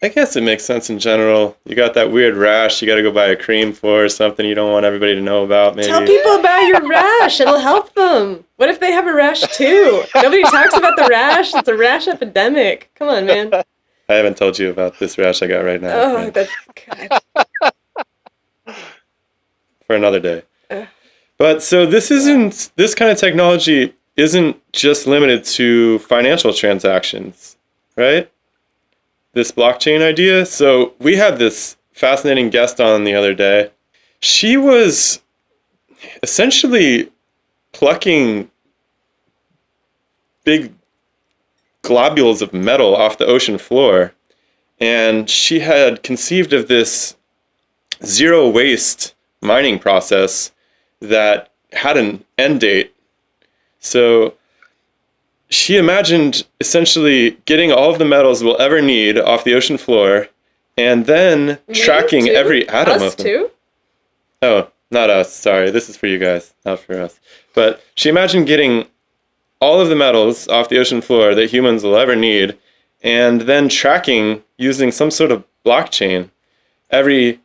I guess it makes sense in general. You got that weird rash you got to go buy a cream for, or something you don't want everybody to know about, maybe. Tell people about your rash. It'll help them. What if they have a rash too? Nobody talks about the rash. It's a rash epidemic. Come on, man. I haven't told you about this rash I got right now. Oh, that's God. For another day. But so this kind of technology isn't just limited to financial transactions, right? This blockchain idea. So we had this fascinating guest on the other day. She was essentially plucking big globules of metal off the ocean floor, and she had conceived of this zero waste mining process that had an end date. So she imagined essentially getting all of the metals we'll ever need off the ocean floor, and then tracking every atom of them. Too? Oh, not us. Sorry, this is for you guys, not for us. But she imagined getting all of the metals off the ocean floor that humans will ever need, and then tracking using some sort of blockchain every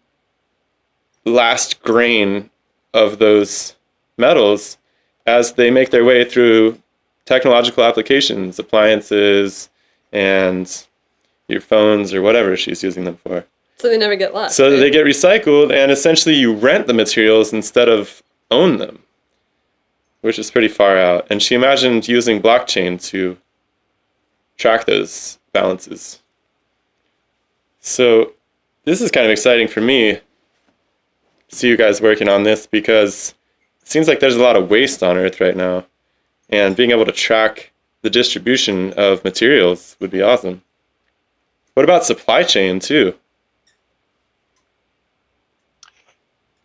last grain of those metals as they make their way through technological applications, appliances, and your phones or whatever she's using them for. So they never get lost. So they get recycled, and essentially you rent the materials instead of own them, which is pretty far out. And she imagined using blockchain to track those balances. So this is kind of exciting for me to see you guys working on this, because it seems like there's a lot of waste on Earth right now. And being able to track the distribution of materials would be awesome. What about supply chain too?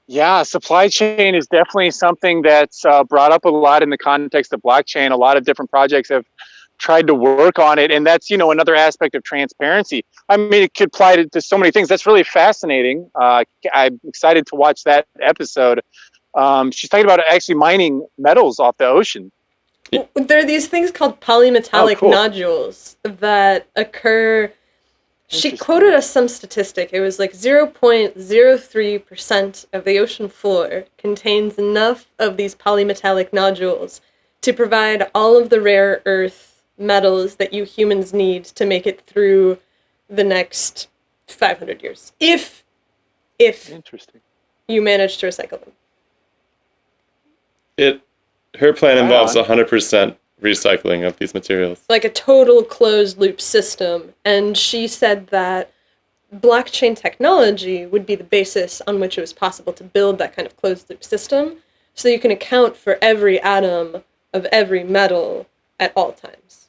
Yeah, supply chain is definitely something that's brought up a lot in the context of blockchain. A lot of different projects have tried to work on it, and that's another aspect of transparency. I mean, it could apply to so many things. That's really fascinating. I'm excited to watch that episode. She's talking about actually mining metals off the ocean. There are these things called polymetallic nodules that occur She Interesting. quoted us some statistic. It was like 0.03% of the ocean floor contains enough of these polymetallic nodules to provide all of the rare earth metals that you humans need to make it through the next 500 years. If Interesting. you manage to recycle them. Her plan Right involves on. 100% recycling of these materials. Like a total closed loop system. And she said that blockchain technology would be the basis on which it was possible to build that kind of closed loop system, so you can account for every atom of every metal at all times.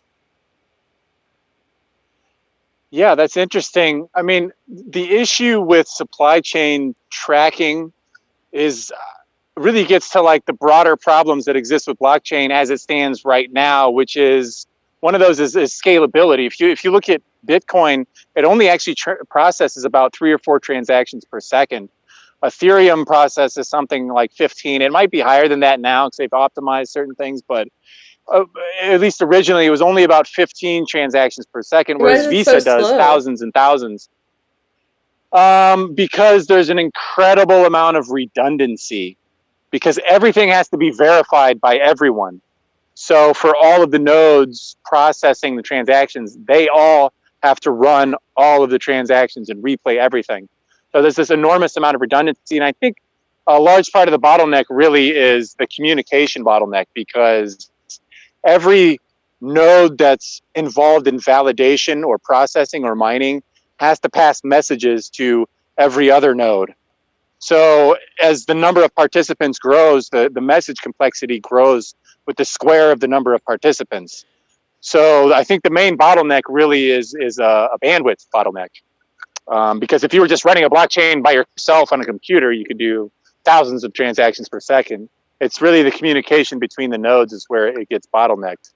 Yeah, that's interesting. I mean, the issue with supply chain tracking is really gets to like the broader problems that exist with blockchain as it stands right now, which is one of those is scalability. If you look at Bitcoin, it only actually processes about 3 or 4 transactions per second. Ethereum processes something like 15. It might be higher than that now because they've optimized certain things, but at least originally it was only about 15 transactions per second, Why whereas is it so Visa does slow? thousands and thousands. Because there's an incredible amount of redundancy, because everything has to be verified by everyone. So for all of the nodes processing the transactions, they all have to run all of the transactions and replay everything. So there's this enormous amount of redundancy. And I think a large part of the bottleneck really is the communication bottleneck, because every node that's involved in validation or processing or mining has to pass messages to every other node. So as the number of participants grows, the message complexity grows with the square of the number of participants. So I think the main bottleneck really is a bandwidth bottleneck. Because if you were just running a blockchain by yourself on a computer, you could do thousands of transactions per second. It's really the communication between the nodes is where it gets bottlenecked.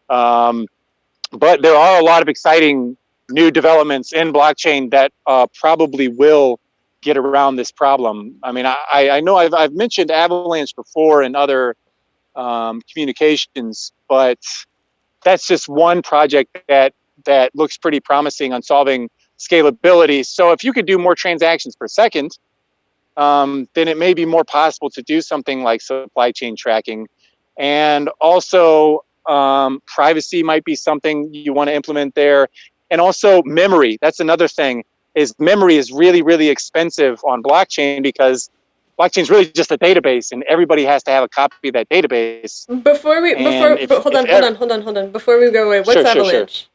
But there are a lot of exciting new developments in blockchain that probably will get around this problem. I mean, I know I've mentioned Avalanche before and other communications, but that's just one project that looks pretty promising on solving scalability. So if you could do more transactions per second, then it may be more possible to do something like supply chain tracking. And also privacy might be something you want to implement there. And also memory. That's another thing, is memory is really, really expensive on blockchain, because blockchain is really just a database and everybody has to have a copy of that database. Hold on. Before we go away, what's Sure. Avalanche?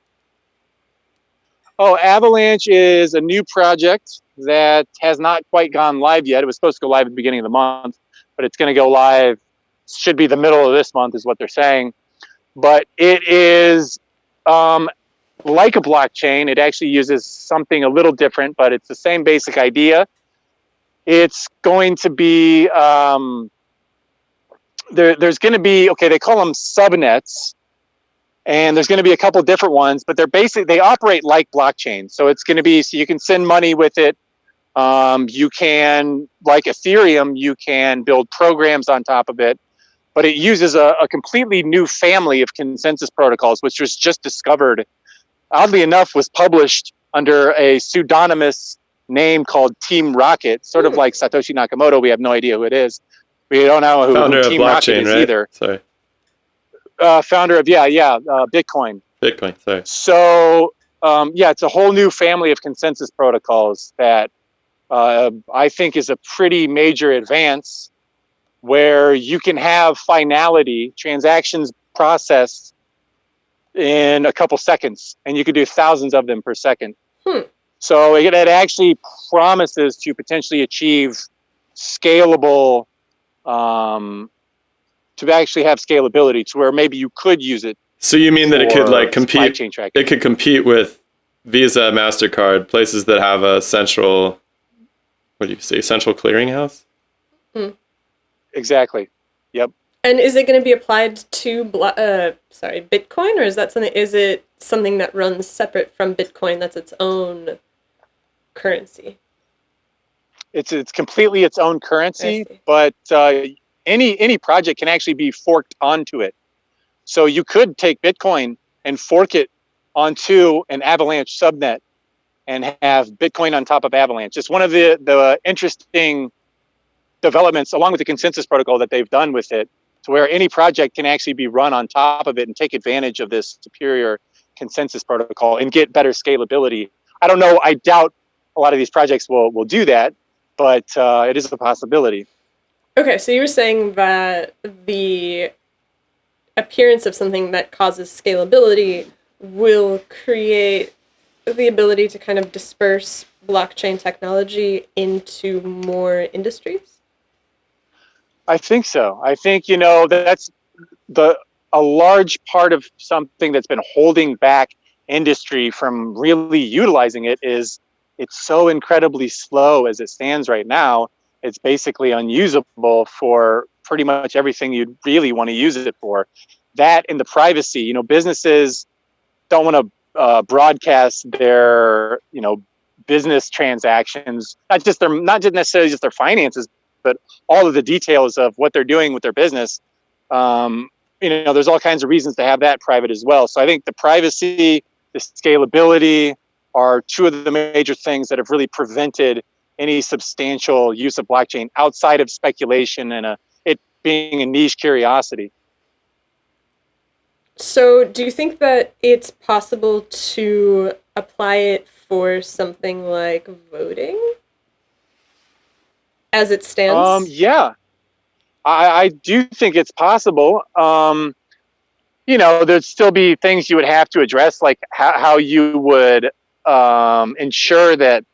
Oh, Avalanche is a new project that has not quite gone live yet. It was supposed to go live at the beginning of the month, but it's going to go live, should be the middle of this month is what they're saying. But it is like a blockchain. It actually uses something a little different, but it's the same basic idea. It's going to be, there's going to be, okay, they call them subnets. And there's going to be a couple of different ones, but they operate like blockchain. So it's going to be, so you can send money with it. You can, like Ethereum, you can build programs on top of it, but it uses a completely new family of consensus protocols, which was just discovered, oddly enough, was published under a pseudonymous name called Team Rocket, sort of like Satoshi Nakamoto. We have no idea who it is. We don't know who Team Rocket is, right? Either. Sorry. Founder of Bitcoin. Bitcoin, sorry. So it's a whole new family of consensus protocols that I think is a pretty major advance, where you can have finality, transactions processed in a couple seconds, and you could do thousands of them per second. So it actually promises to potentially achieve scalable, to actually have scalability to where maybe you could use it. So you mean that it could like compete? Chain tracking. It could compete with Visa, MasterCard, places that have a central, central clearinghouse? Exactly. Yep. And is it going to be applied to Bitcoin, or is it something that runs separate from Bitcoin? That's its own currency. It's completely its own currency, but any project can actually be forked onto it. So you could take Bitcoin and fork it onto an Avalanche subnet and have Bitcoin on top of Avalanche. It's one of the interesting developments, along with the consensus protocol that they've done with it, to where any project can actually be run on top of it and take advantage of this superior consensus protocol and get better scalability. I don't know. I doubt a lot of these projects will do that, but it is a possibility. Okay, so you were saying that the appearance of something that causes scalability will create the ability to kind of disperse blockchain technology into more industries? I think so. I think, that's a large part of something that's been holding back industry from really utilizing it is it's so incredibly slow as it stands right now. It's basically unusable for pretty much everything you'd really want to use it for. That and the privacy, businesses don't want to broadcast their, business transactions, not just necessarily just their finances, but all of the details of what they're doing with their business. There's all kinds of reasons to have that private as well. So I think the privacy, the scalability are two of the major things that have really prevented any substantial use of blockchain outside of speculation and it being a niche curiosity. So do you think that it's possible to apply it for something like voting as it stands? Yeah, I do think it's possible. There'd still be things you would have to address, like how you would ensure that,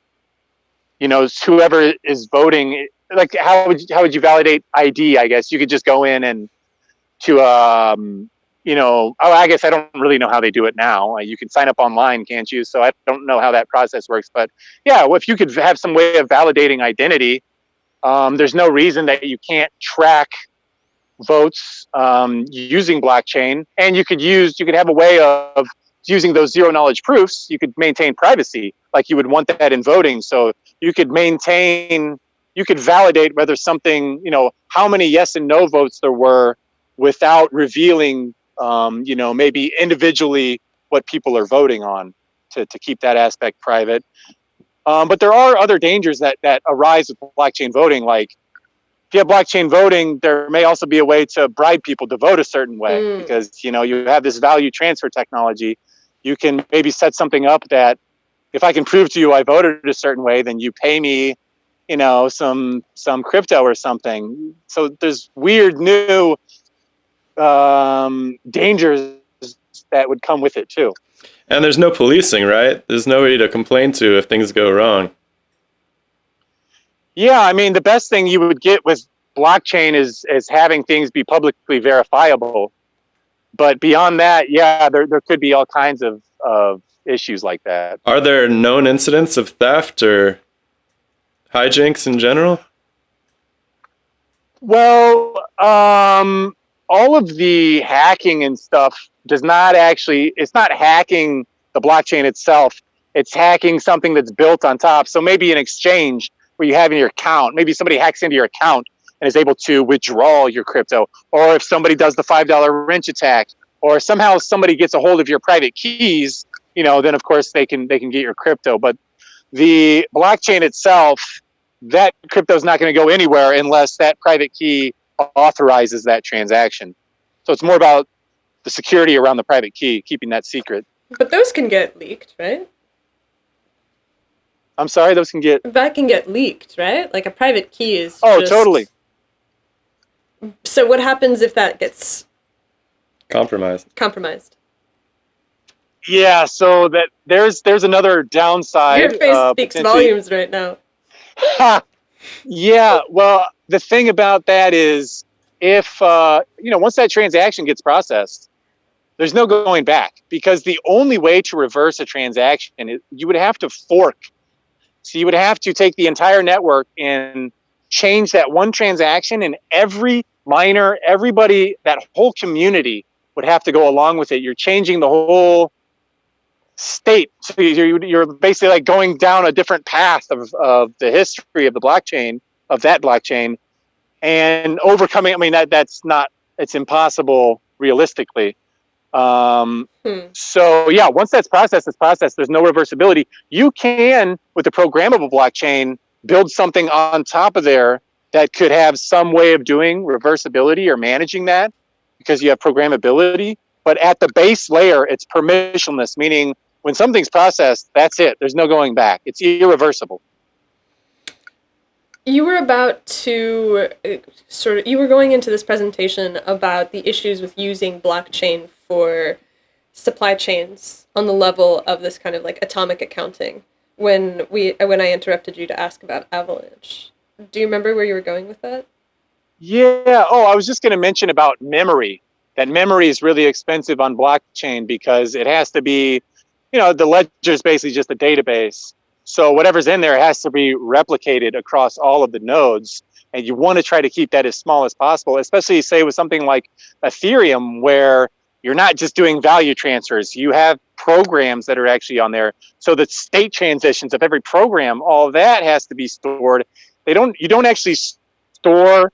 whoever is voting, like how would you validate ID? I guess you could just go in and I guess I don't really know how they do it now. You can sign up online, can't you? So I don't know how that process works. But yeah, well, if you could have some way of validating identity, there's no reason that you can't track votes using blockchain. And you could have a way of using those zero knowledge proofs. You could maintain privacy like you would want that in voting. So you could validate whether something, how many yes and no votes there were without revealing, maybe individually what people are voting on to keep that aspect private. But there are other dangers that arise with blockchain voting. Like if you have blockchain voting, there may also be a way to bribe people to vote a certain way because, you have this value transfer technology. You can maybe set something up that if I can prove to you I voted a certain way, then you pay me, some crypto or something. So there's weird new dangers that would come with it too. And there's no policing, right? There's nobody to complain to if things go wrong. Yeah, I mean, the best thing you would get with blockchain is having things be publicly verifiable. But beyond that, yeah, there could be all kinds of issues like that. Are there known incidents of theft or hijinks in general? Well, all of the hacking and stuff it's not hacking the blockchain itself. It's hacking something that's built on top. So maybe an exchange where you have in your account, maybe somebody hacks into your account and is able to withdraw your crypto. Or if somebody does the $5 wrench attack, or somehow somebody gets a hold of your private keys, then of course they can get your crypto. But the blockchain itself, that crypto is not going to go anywhere unless that private key authorizes that transaction. So it's more about the security around the private key, keeping that secret. But those can get leaked, right? I'm sorry, That can get leaked, right? Like a private key is totally. So what happens if that gets compromised? Yeah, so that there's another downside. Your face speaks volumes right now. Yeah, well, the thing about that is if once that transaction gets processed, there's no going back, because the only way to reverse a transaction is you would have to fork. So you would have to take the entire network and change that one transaction, and everybody, that whole community would have to go along with it. You're changing the whole state. So you're basically like going down a different path of the history of the blockchain, of that blockchain, and overcoming. I mean, it's impossible realistically. So yeah, once that's processed, it's processed. There's no reversibility. You can, with the programmable blockchain, build something on top of there that could have some way of doing reversibility or managing that because you have programmability. But at the base layer, it's permissionless, meaning when something's processed, that's it. There's no going back. It's irreversible. You were about to you were going into this presentation about the issues with using blockchain for supply chains on the level of this kind of like atomic accounting when I interrupted you to ask about Avalanche. Do you remember where you were going with that? Yeah. Oh, I was just going to mention about memory. That memory is really expensive on blockchain because it has to be, the ledger is basically just a database. So whatever's in there has to be replicated across all of the nodes. And you want to try to keep that as small as possible, especially say with something like Ethereum, where you're not just doing value transfers. You have programs that are actually on there. So the state transitions of every program, all of that has to be stored. You don't actually store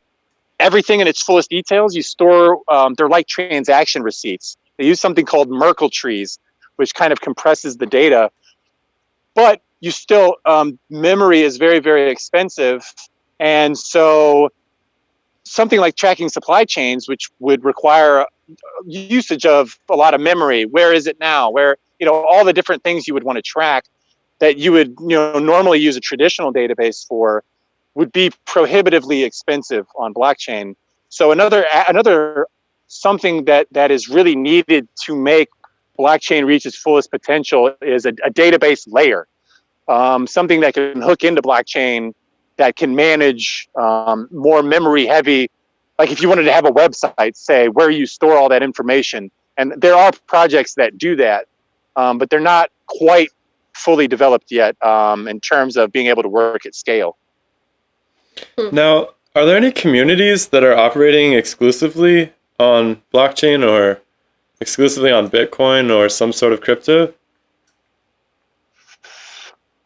everything in its fullest details. You store, they're like transaction receipts. They use something called Merkle trees, which kind of compresses the data. But you still, memory is very, very expensive. And so something like tracking supply chains, which would require usage of a lot of memory. Where is it now? Where, all the different things you would want to track that you would, normally use a traditional database for would be prohibitively expensive on blockchain. So another something that is really needed to make blockchain reach its fullest potential is a database layer, something that can hook into blockchain that can manage more memory heavy. Like if you wanted to have a website, say, where you store all that information, and there are projects that do that, but they're not quite fully developed yet in terms of being able to work at scale. Now, are there any communities that are operating exclusively on blockchain or exclusively on Bitcoin or some sort of crypto?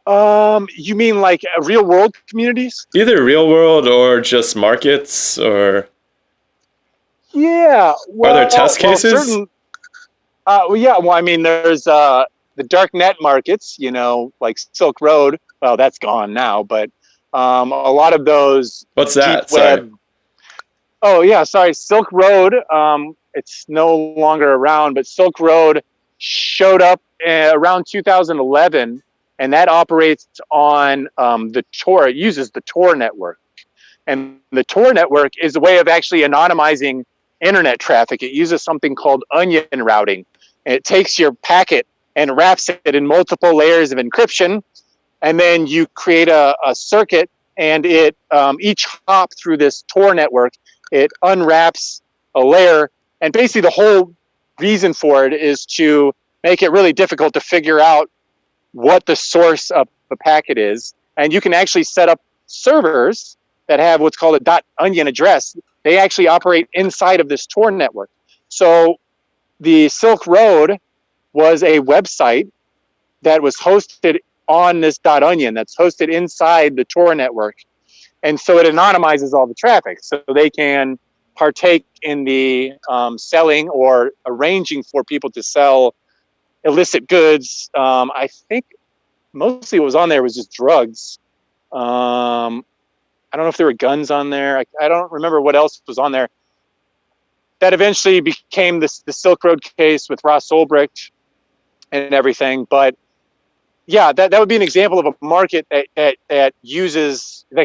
You mean like real world communities? Either real world or just markets or... Yeah. Well, are there test cases? I mean, there's the dark net markets, like Silk Road. Well, that's gone now, but a lot of those What's deep that? web. Sorry. Oh yeah, sorry. Silk Road. It's no longer around, but Silk Road showed up around 2011, and that operates on the Tor. It uses the Tor network, and the Tor network is a way of actually anonymizing internet traffic. It uses something called onion routing. And it takes your packet and wraps it in multiple layers of encryption, and then you create a circuit, and it each hop through this Tor network, it unwraps a layer, and basically the whole reason for it is to make it really difficult to figure out what the source of the packet is. And you can actually set up servers that have what's called a .onion address. They actually operate inside of this Tor network. So the Silk Road was a website that was hosted on this .onion that's hosted inside the Tor network. And so it anonymizes all the traffic. So they can partake in the selling or arranging for people to sell illicit goods. I think mostly what was on there was just drugs. I don't know if there were guns on there. I don't remember what else was on there. That eventually became the Silk Road case with Ross Ulbricht and everything. But yeah, that would be an example of a market that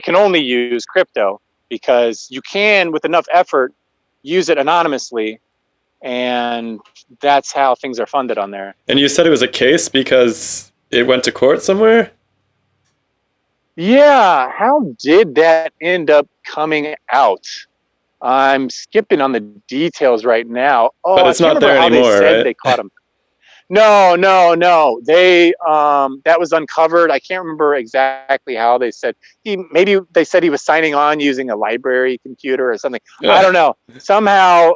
can only use crypto, because you can, with enough effort, use it anonymously, and that's how things are funded on there. And you said it was a case because it went to court somewhere? Yeah, how did that end up coming out? I'm skipping on the details right now. Oh, But it's not there anymore, they said right? they caught him. No. They that was uncovered. I can't remember exactly how they said maybe they said he was signing on using a library computer or something. I don't know. Somehow,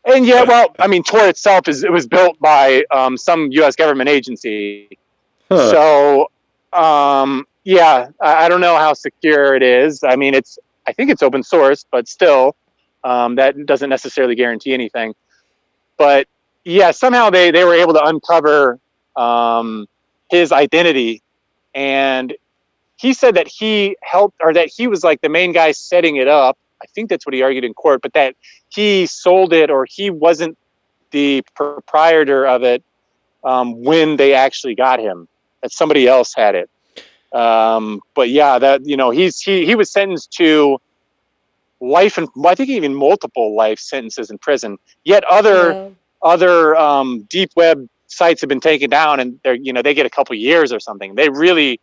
and yeah, well, I mean, Tor itself it was built by some U.S. government agency. Huh. So yeah, I don't know how secure it is. I mean, I think it's open source, but still, that doesn't necessarily guarantee anything. But yeah, somehow they were able to uncover his identity, and he said that he helped, or that he was like the main guy setting it up. I think that's what he argued in court, but that he sold it, or he wasn't the proprietor of it when they actually got him. That somebody else had it. But yeah, that he was sentenced to life, and I think even multiple life sentences in prison. Yet other deep web sites have been taken down, and they get a couple years or something. They really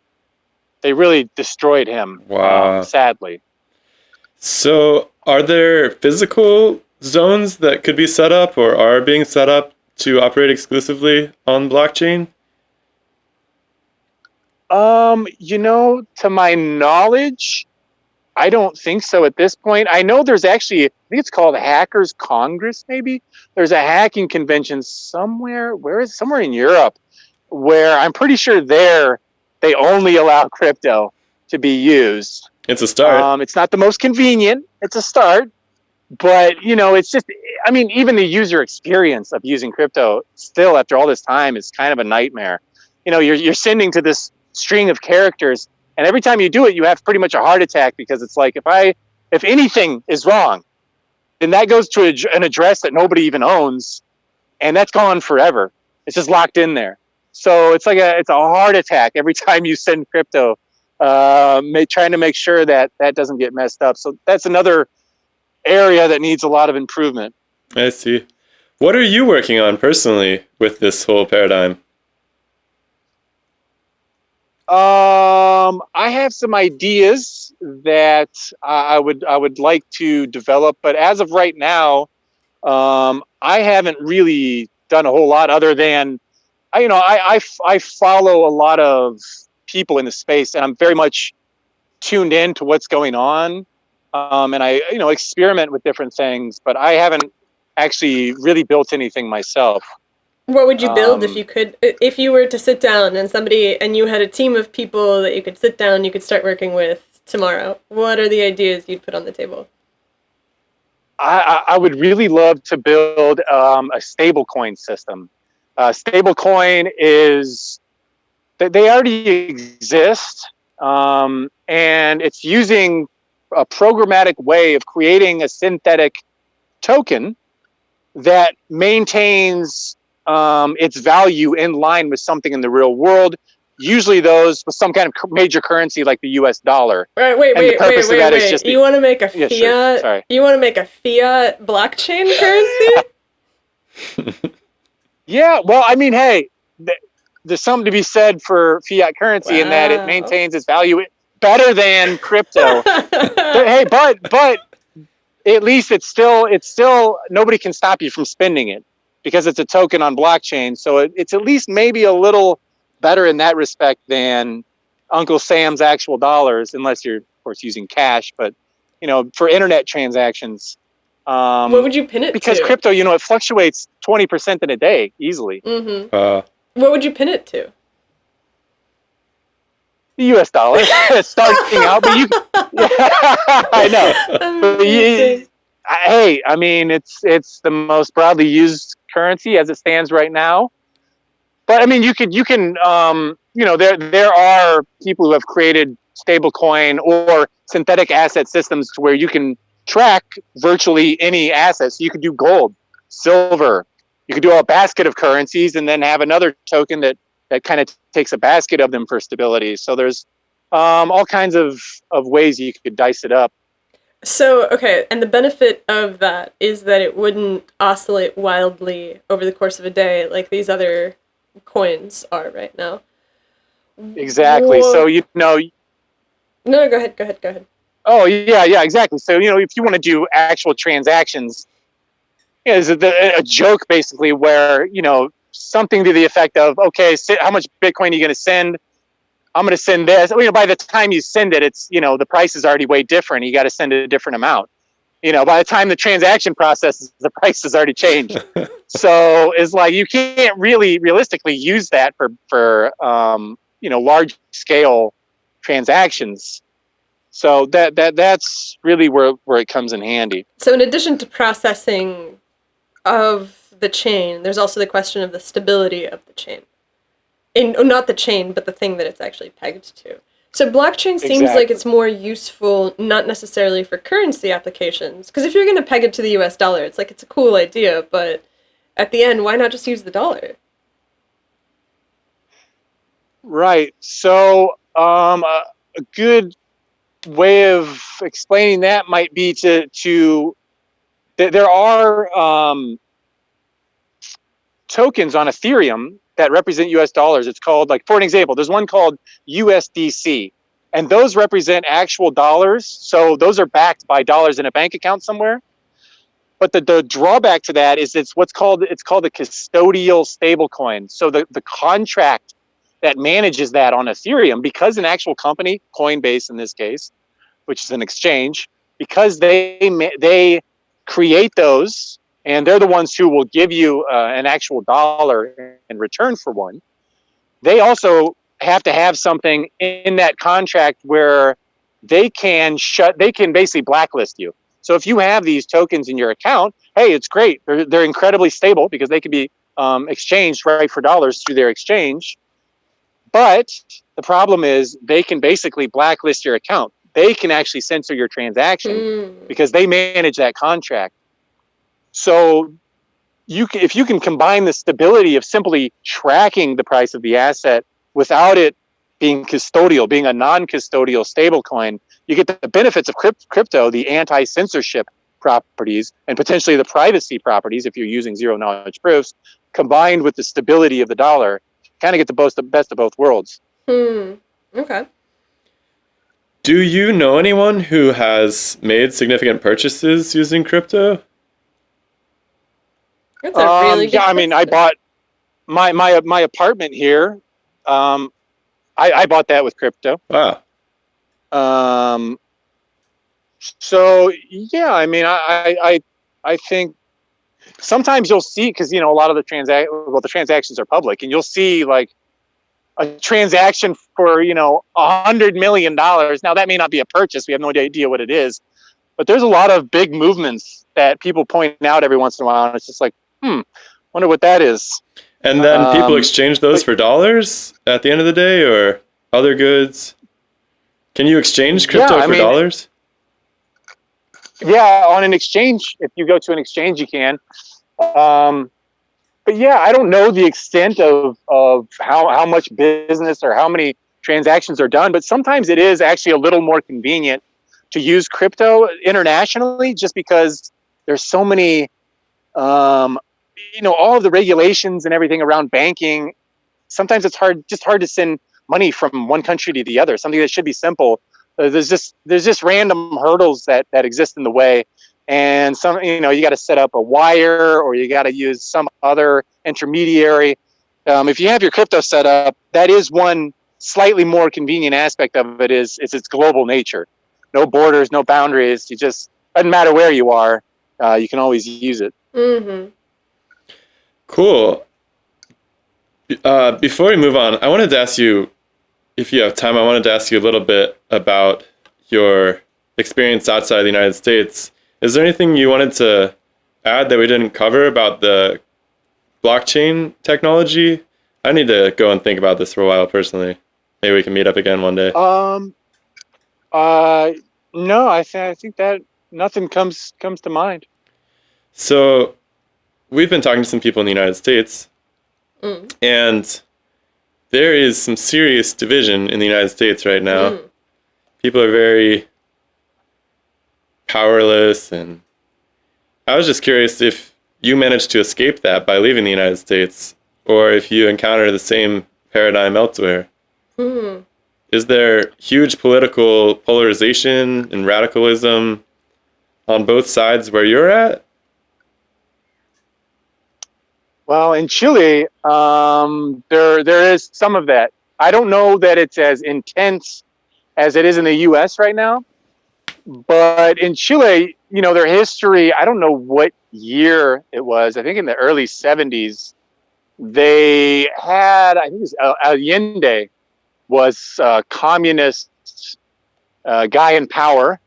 destroyed him. Wow. Sadly. So, are there physical zones that could be set up or are being set up to operate exclusively on blockchain? To my knowledge, I don't think so at this point. I know there's actually, I think it's called Hackers Congress, maybe. There's a hacking convention somewhere. Somewhere in Europe, where I'm pretty sure they only allow crypto to be used. It's a start. It's not the most convenient. It's a start. But, it's just, I mean, even the user experience of using crypto still after all this time is kind of a nightmare. You're sending to this string of characters, and every time you do it, you have pretty much a heart attack, because it's like, if anything is wrong, then that goes to an address that nobody even owns, and that's gone forever. It's just locked in there. So it's a heart attack every time you send crypto, trying to make sure that doesn't get messed up. So that's another area that needs a lot of improvement. I see. What are you working on personally with this whole paradigm? I have some ideas that I would like to develop, but as of right now, I haven't really done a whole lot other than I follow a lot of people in the space, and I'm very much tuned in to what's going on, and I experiment with different things, but I haven't actually really built anything myself. What would you build if you were to sit down and you had a team of people that you could sit down, you could start working with tomorrow? What are the ideas you'd put on the table? I would really love to build a stablecoin system. Stablecoin is, they already exist, and it's using a programmatic way of creating a synthetic token that maintains its value in line with something in the real world, ually those with some kind of major currency like the US dollar. Right, wait. You want to make a fiat? Sure. Sorry. You want to make a fiat blockchain currency? Yeah, well, I mean, hey, there's something to be said for fiat currency in that it maintains its value better than crypto. but at least it's still nobody can stop you from spending it, because it's a token on blockchain. So it's at least maybe a little better in that respect than Uncle Sam's actual dollars, unless you're, of course, using cash. But, for internet transactions. What would you pin it because to? Because crypto, it fluctuates 20% in a day easily. Mm-hmm. What would you pin it to? The US dollar. Starting out, but you... I know. But hey, I mean, it's the most broadly used currency as it stands right now. But I mean, you can there are people who have created stablecoin or synthetic asset systems to where you can track virtually any asset. So you could do gold, silver, you could do a basket of currencies, and then have another token that kind of takes a basket of them for stability. So there's all kinds of ways you could dice it up. So, okay, and the benefit of that is that it wouldn't oscillate wildly over the course of a day like these other coins are right now. Exactly. Whoa. So, No, go ahead. Oh, yeah, exactly. So, if you want to do actual transactions, it's a joke basically where, something to the effect of, okay, how much Bitcoin are you going to send? I'm going to send this. By the time you send it, it's, the price is already way different. You got to send a different amount. By the time the transaction processes, the price has already changed. So it's like, you can't really realistically use that for large scale transactions. So that's really where it comes in handy. So in addition to processing of the chain, there's also the question of the stability of the chain. Not the chain, but the thing that it's actually pegged to. So blockchain seems like it's more useful, not necessarily for currency applications, because if you're going to peg it to the US dollar, it's like it's a cool idea, but at the end, why not just use the dollar? Right. So a good way of explaining that might be there are tokens on Ethereum that represent US dollars. It's called, like, for an example, there's one called USDC, and those represent actual dollars. So those are backed by dollars in a bank account somewhere. But the drawback to that is it's called a custodial stablecoin. So the contract that manages that on Ethereum, because an actual company, Coinbase in this case, which is an exchange, because they create those, and they're the ones who will give you an actual dollar in return for one. They also have to have something in that contract where they can basically blacklist you. So if you have these tokens in your account, hey, it's great. They're incredibly stable because they can be exchanged right for dollars through their exchange. But the problem is they can basically blacklist your account. They can actually censor your transaction because they manage that contract. So if you can combine the stability of simply tracking the price of the asset without it being custodial, being a non-custodial stablecoin, you get the benefits of crypto, the anti-censorship properties, and potentially the privacy properties if you're using zero-knowledge proofs, combined with the stability of the dollar. Kind of get the best of both worlds. Okay. Do you know anyone who has made significant purchases using crypto? That's a really good I mean, I bought my apartment here. I bought that with crypto. Wow. So yeah, I mean, I think sometimes you'll see, because a lot of the transactions are public, and you'll see like a transaction for $100 million. Now that may not be a purchase; we have no idea what it is, but there's a lot of big movements that people point out every once in a while, and it's just like, wonder what that is. And then people exchange those for dollars at the end of the day, or other goods. Can you exchange crypto for dollars? Yeah, on an exchange. If you go to an exchange, you can. But yeah, I don't know the extent of how much business or how many transactions are done, but sometimes it is actually a little more convenient to use crypto internationally, just because there's so many, all of the regulations and everything around banking. Sometimes it's hard to send money from one country to the other. Something that should be simple. There's just random hurdles that exist in the way. And some, you got to set up a wire, or you got to use some other intermediary. If you have your crypto set up, that is one slightly more convenient aspect of it is its global nature. No borders, no boundaries. It just doesn't matter where you are. You can always use it. Mm-hmm. Cool. Before we move on, I wanted to ask you, if you have time, I wanted to ask you a little bit about your experience outside the United States. Is there anything you wanted to add that we didn't cover about the blockchain technology? I need to go and think about this for a while personally. Maybe we can meet up again one day. No, I think that nothing comes to mind. So we've been talking to some people in the United States, and there is some serious division in the United States right now. People are very powerless, and I was just curious if you managed to escape that by leaving the United States, or if you encounter the same paradigm elsewhere. Is there huge political polarization and radicalism on both sides where you're at? Well, in Chile, there is some of that. I don't know that it's as intense as it is in the U.S. right now, but in Chile, their history, I don't know what year it was. I think in the early 70s, they had, I think it was Allende was a communist guy in power.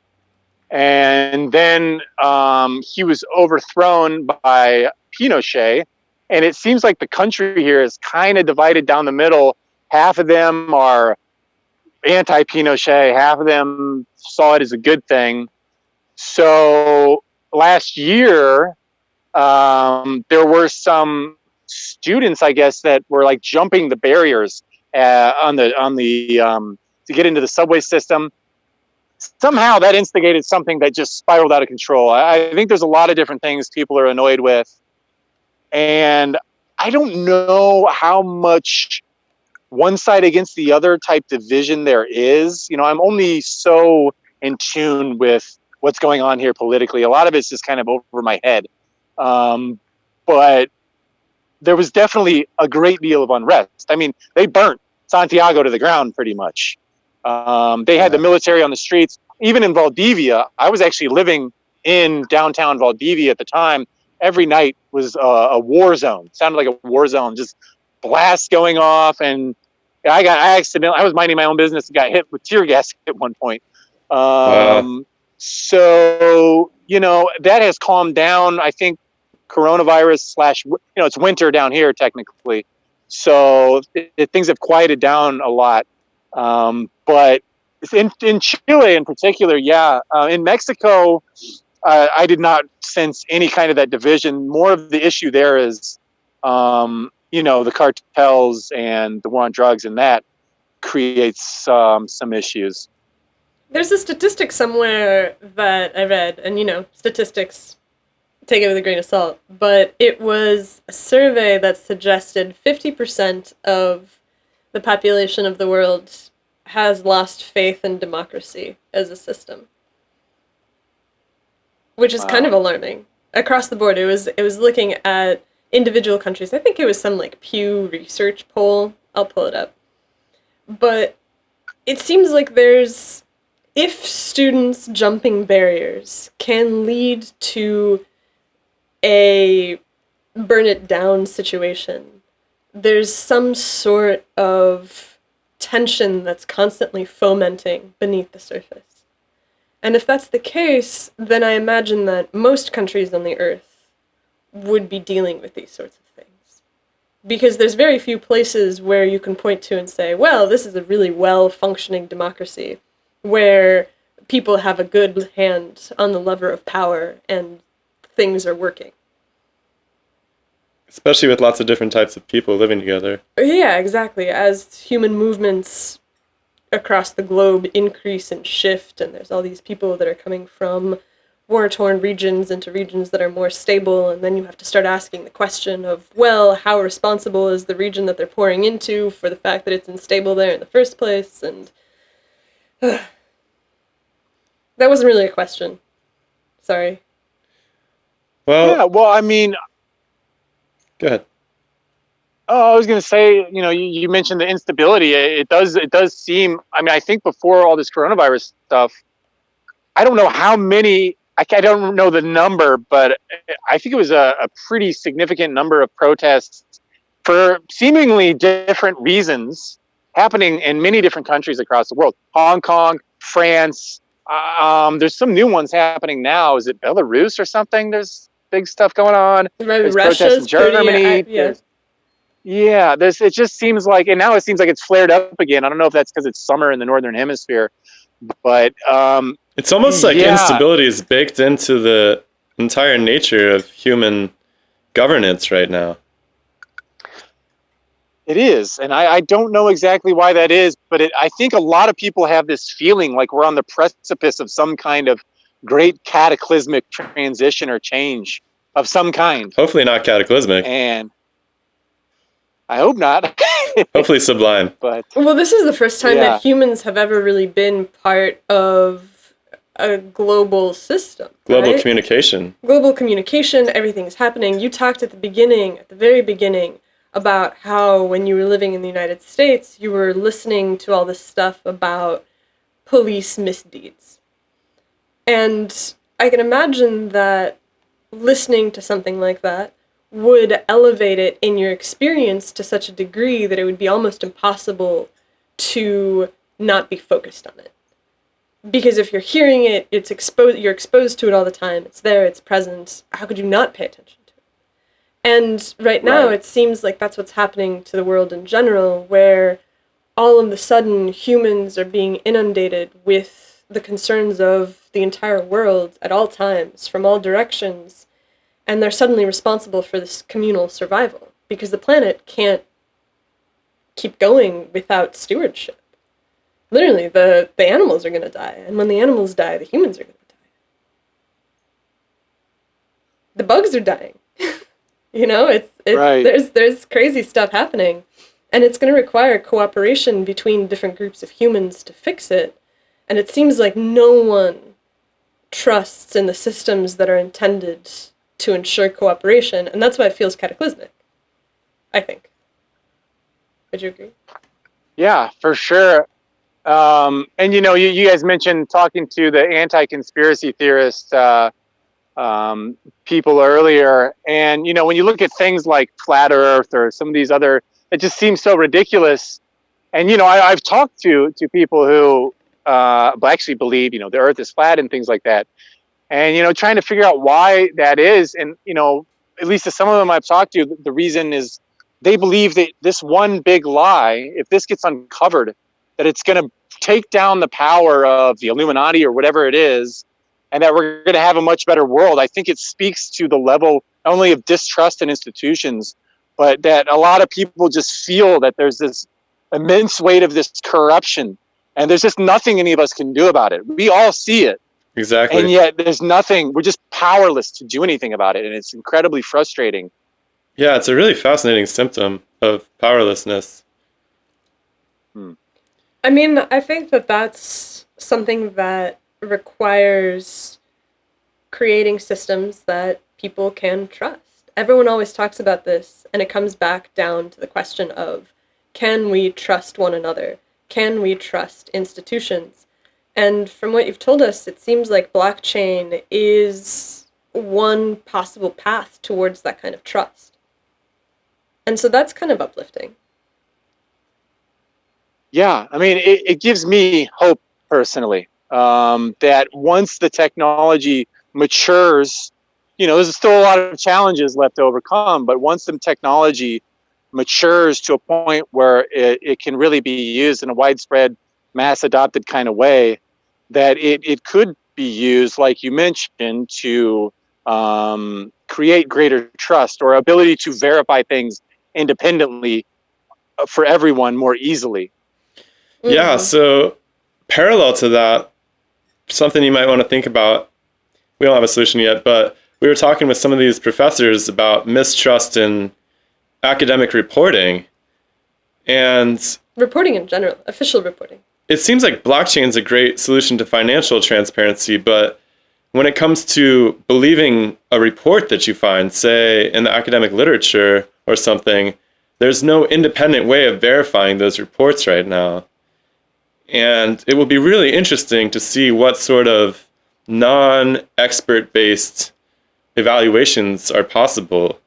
And then he was overthrown by Pinochet, and it seems like the country here is kind of divided down the middle. Half of them are anti-Pinochet, half of them saw it as a good thing. So last year, there were some students, I guess, that were like jumping the barriers on the to get into the subway system. Somehow that instigated something that just spiraled out of control. I think there's a lot of different things people are annoyed with, and I don't know how much one side against the other type division there is. You know, I'm only so in tune with what's going on here politically. A lot of it's just kind of over my head. But there was definitely a great deal of unrest. I mean, they burnt Santiago to the ground pretty much. They had the military on the streets. Even in Valdivia, I was actually living in downtown Valdivia at the time. Every night was a war zone. Sounded like a war zone, just blasts going off. And I was minding my own business and got hit with tear gas at one point. So, you know, that has calmed down. I think coronavirus / it's winter down here technically. So things have quieted down a lot. But in Chile in particular, in Mexico, I did not sense any kind of that division. More of the issue there is, the cartels and the war on drugs, and that creates some issues. There's a statistic somewhere that I read, and statistics, take it with a grain of salt, but it was a survey that suggested 50% of the population of the world has lost faith in democracy as a system, which is kind of alarming. Across the board, it was looking at individual countries. I think it was some like Pew Research poll. I'll pull it up. But it seems like if students jumping barriers can lead to a burn it down situation, there's some sort of tension that's constantly fomenting beneath the surface. And if that's the case, then I imagine that most countries on the earth would be dealing with these sorts of things. Because there's very few places where you can point to and say, well, this is a really well-functioning democracy, where people have a good hand on the lever of power and things are working. Especially with lots of different types of people living together. Yeah, exactly. As human movements across the globe increase and shift, and there's all these people that are coming from war-torn regions into regions that are more stable, and then you have to start asking the question of, well, how responsible is the region that they're pouring into for the fact that it's unstable there in the first place, and that wasn't really a question. Sorry. Well, I mean... Go ahead. Oh, I was going to say, you mentioned the instability. It does seem, I mean, I think before all this coronavirus stuff, I don't know how many, I don't know the number, but I think it was a pretty significant number of protests for seemingly different reasons happening in many different countries across the world. Hong Kong, France, there's some new ones happening now. Is it Belarus or something? There's big stuff going on. There's protests in Germany. It just seems like, and now it seems like it's flared up again. I don't know if that's because it's summer in the Northern Hemisphere, but it's almost like instability is baked into the entire nature of human governance right now. It is, and I don't know exactly why that is, but I think a lot of people have this feeling like we're on the precipice of some kind of great cataclysmic transition or change of some kind. Hopefully not cataclysmic. And I hope not. Hopefully sublime. But well, this is the first time that humans have ever really been part of a global system. Global communication. Global communication, everything's happening. You talked at the very beginning, about how when you were living in the United States, you were listening to all this stuff about police misdeeds. And I can imagine that listening to something like that would elevate it in your experience to such a degree that it would be almost impossible to not be focused on it. Because if you're hearing it, you're exposed to it all the time. It's there, it's present. How could you not pay attention to it? And right now, Right. it seems like that's what's happening to the world in general, where all of a sudden humans are being inundated with the concerns of the entire world at all times, from all directions, and they're suddenly responsible for this communal survival, because the planet can't keep going without stewardship. Literally, the animals are going to die, and when the animals die, the humans are going to die. The bugs are dying. You know, Right. there's crazy stuff happening, and it's going to require cooperation between different groups of humans to fix it. And it seems like no one trusts in the systems that are intended to ensure cooperation, and that's why it feels cataclysmic, I think. Would you agree? Yeah, for sure. And you guys mentioned talking to the anti-conspiracy theorist people earlier, and when you look at things like flat Earth or some of these other, it just seems so ridiculous. And I've talked to people who actually believe the Earth is flat and things like that, and trying to figure out why that is. And at least to some of them I've talked to, the reason is they believe that this one big lie, if this gets uncovered, that it's going to take down the power of the Illuminati or whatever it is, and that we're going to have a much better world. I think it speaks to the level not only of distrust in institutions, but that a lot of people just feel that there's this immense weight of this corruption, and there's just nothing any of us can do about it. We all see it. Exactly. And yet there's nothing, we're just powerless to do anything about it. And it's incredibly frustrating. Yeah, it's a really fascinating symptom of powerlessness. I mean, I think that that's something that requires creating systems that people can trust. Everyone always talks about this, and it comes back down to the question of, can we trust one another? Can we trust institutions? And from what you've told us, it seems like blockchain is one possible path towards that kind of trust. And so that's kind of uplifting. Yeah, I mean, it gives me hope personally, that once the technology matures, there's still a lot of challenges left to overcome, but once the technology matures to a point where it can really be used in a widespread, mass adopted kind of way, that it could be used, like you mentioned, to create greater trust or ability to verify things independently for everyone more easily. Yeah, so parallel to that, something you might want to think about, we don't have a solution yet, but we were talking with some of these professors about mistrust in academic reporting. And reporting in general, official reporting. It seems like blockchain is a great solution to financial transparency, but when it comes to believing a report that you find, say in the academic literature or something, there's no independent way of verifying those reports right now. And it will be really interesting to see what sort of non-expert based evaluations are possible.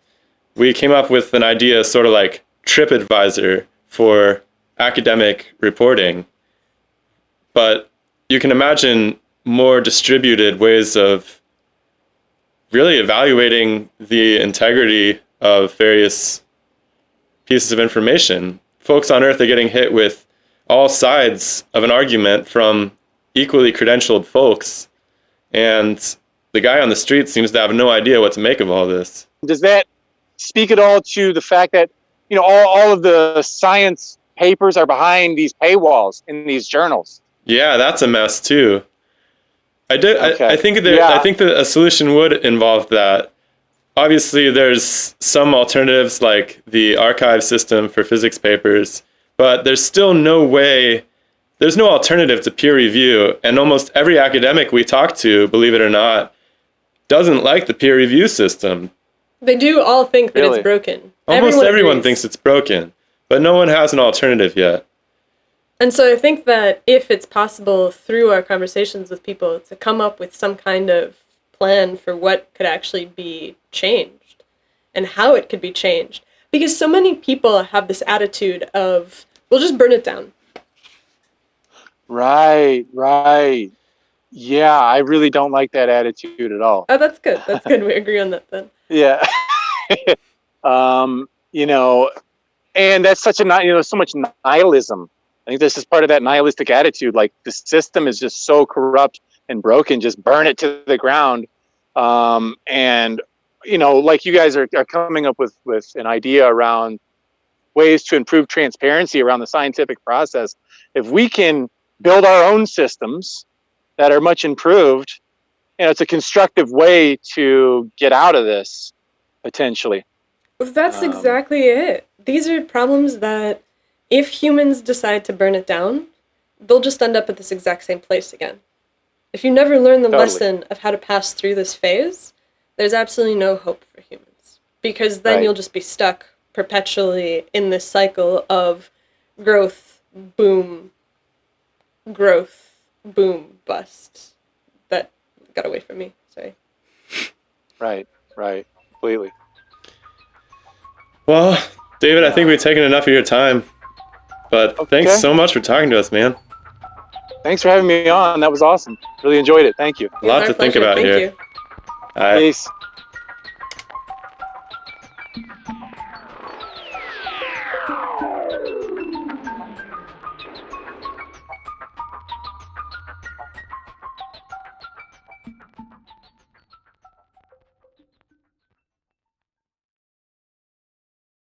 We came up with an idea sort of like TripAdvisor for academic reporting, but you can imagine more distributed ways of really evaluating the integrity of various pieces of information. Folks on Earth are getting hit with all sides of an argument from equally credentialed folks, and the guy on the street seems to have no idea what to make of all this. Does that speak at all to the fact that all of the science papers are behind these paywalls in these journals? Yeah, that's a mess too. I think that a solution would involve that. Obviously, there's some alternatives like the archive system for physics papers, but there's still there's no alternative to peer review. And almost every academic we talk to, believe it or not, doesn't like the peer review system. They do all think that it's broken. Almost everyone thinks it's broken, but no one has an alternative yet. And so I think that if it's possible through our conversations with people to come up with some kind of plan for what could actually be changed and how it could be changed, because so many people have this attitude of, we'll just burn it down. Right. Yeah, I really don't like that attitude at all. Oh, that's good. That's good. We agree on that then. Yeah. You know, and that's such a so much nihilism. I think this is part of that nihilistic attitude. Like the system is just so corrupt and broken, just burn it to the ground. And like you guys are coming up with an idea around ways to improve transparency around the scientific process. If we can build our own systems that are much improved, it's a constructive way to get out of this potentially. That's exactly it. These are problems that if humans decide to burn it down, they'll just end up at this exact same place again. If you never learn the lesson of how to pass through this phase, there's absolutely no hope for humans. Because then you'll just be stuck perpetually in this cycle of growth, boom, bust. That got away from me, sorry. Right, completely. Well, David, I think we've taken enough of your time. But thanks so much for talking to us, man. Thanks for having me on. That was awesome. Really enjoyed it. Thank you. A lot to think about here. Thank you. All right. Peace.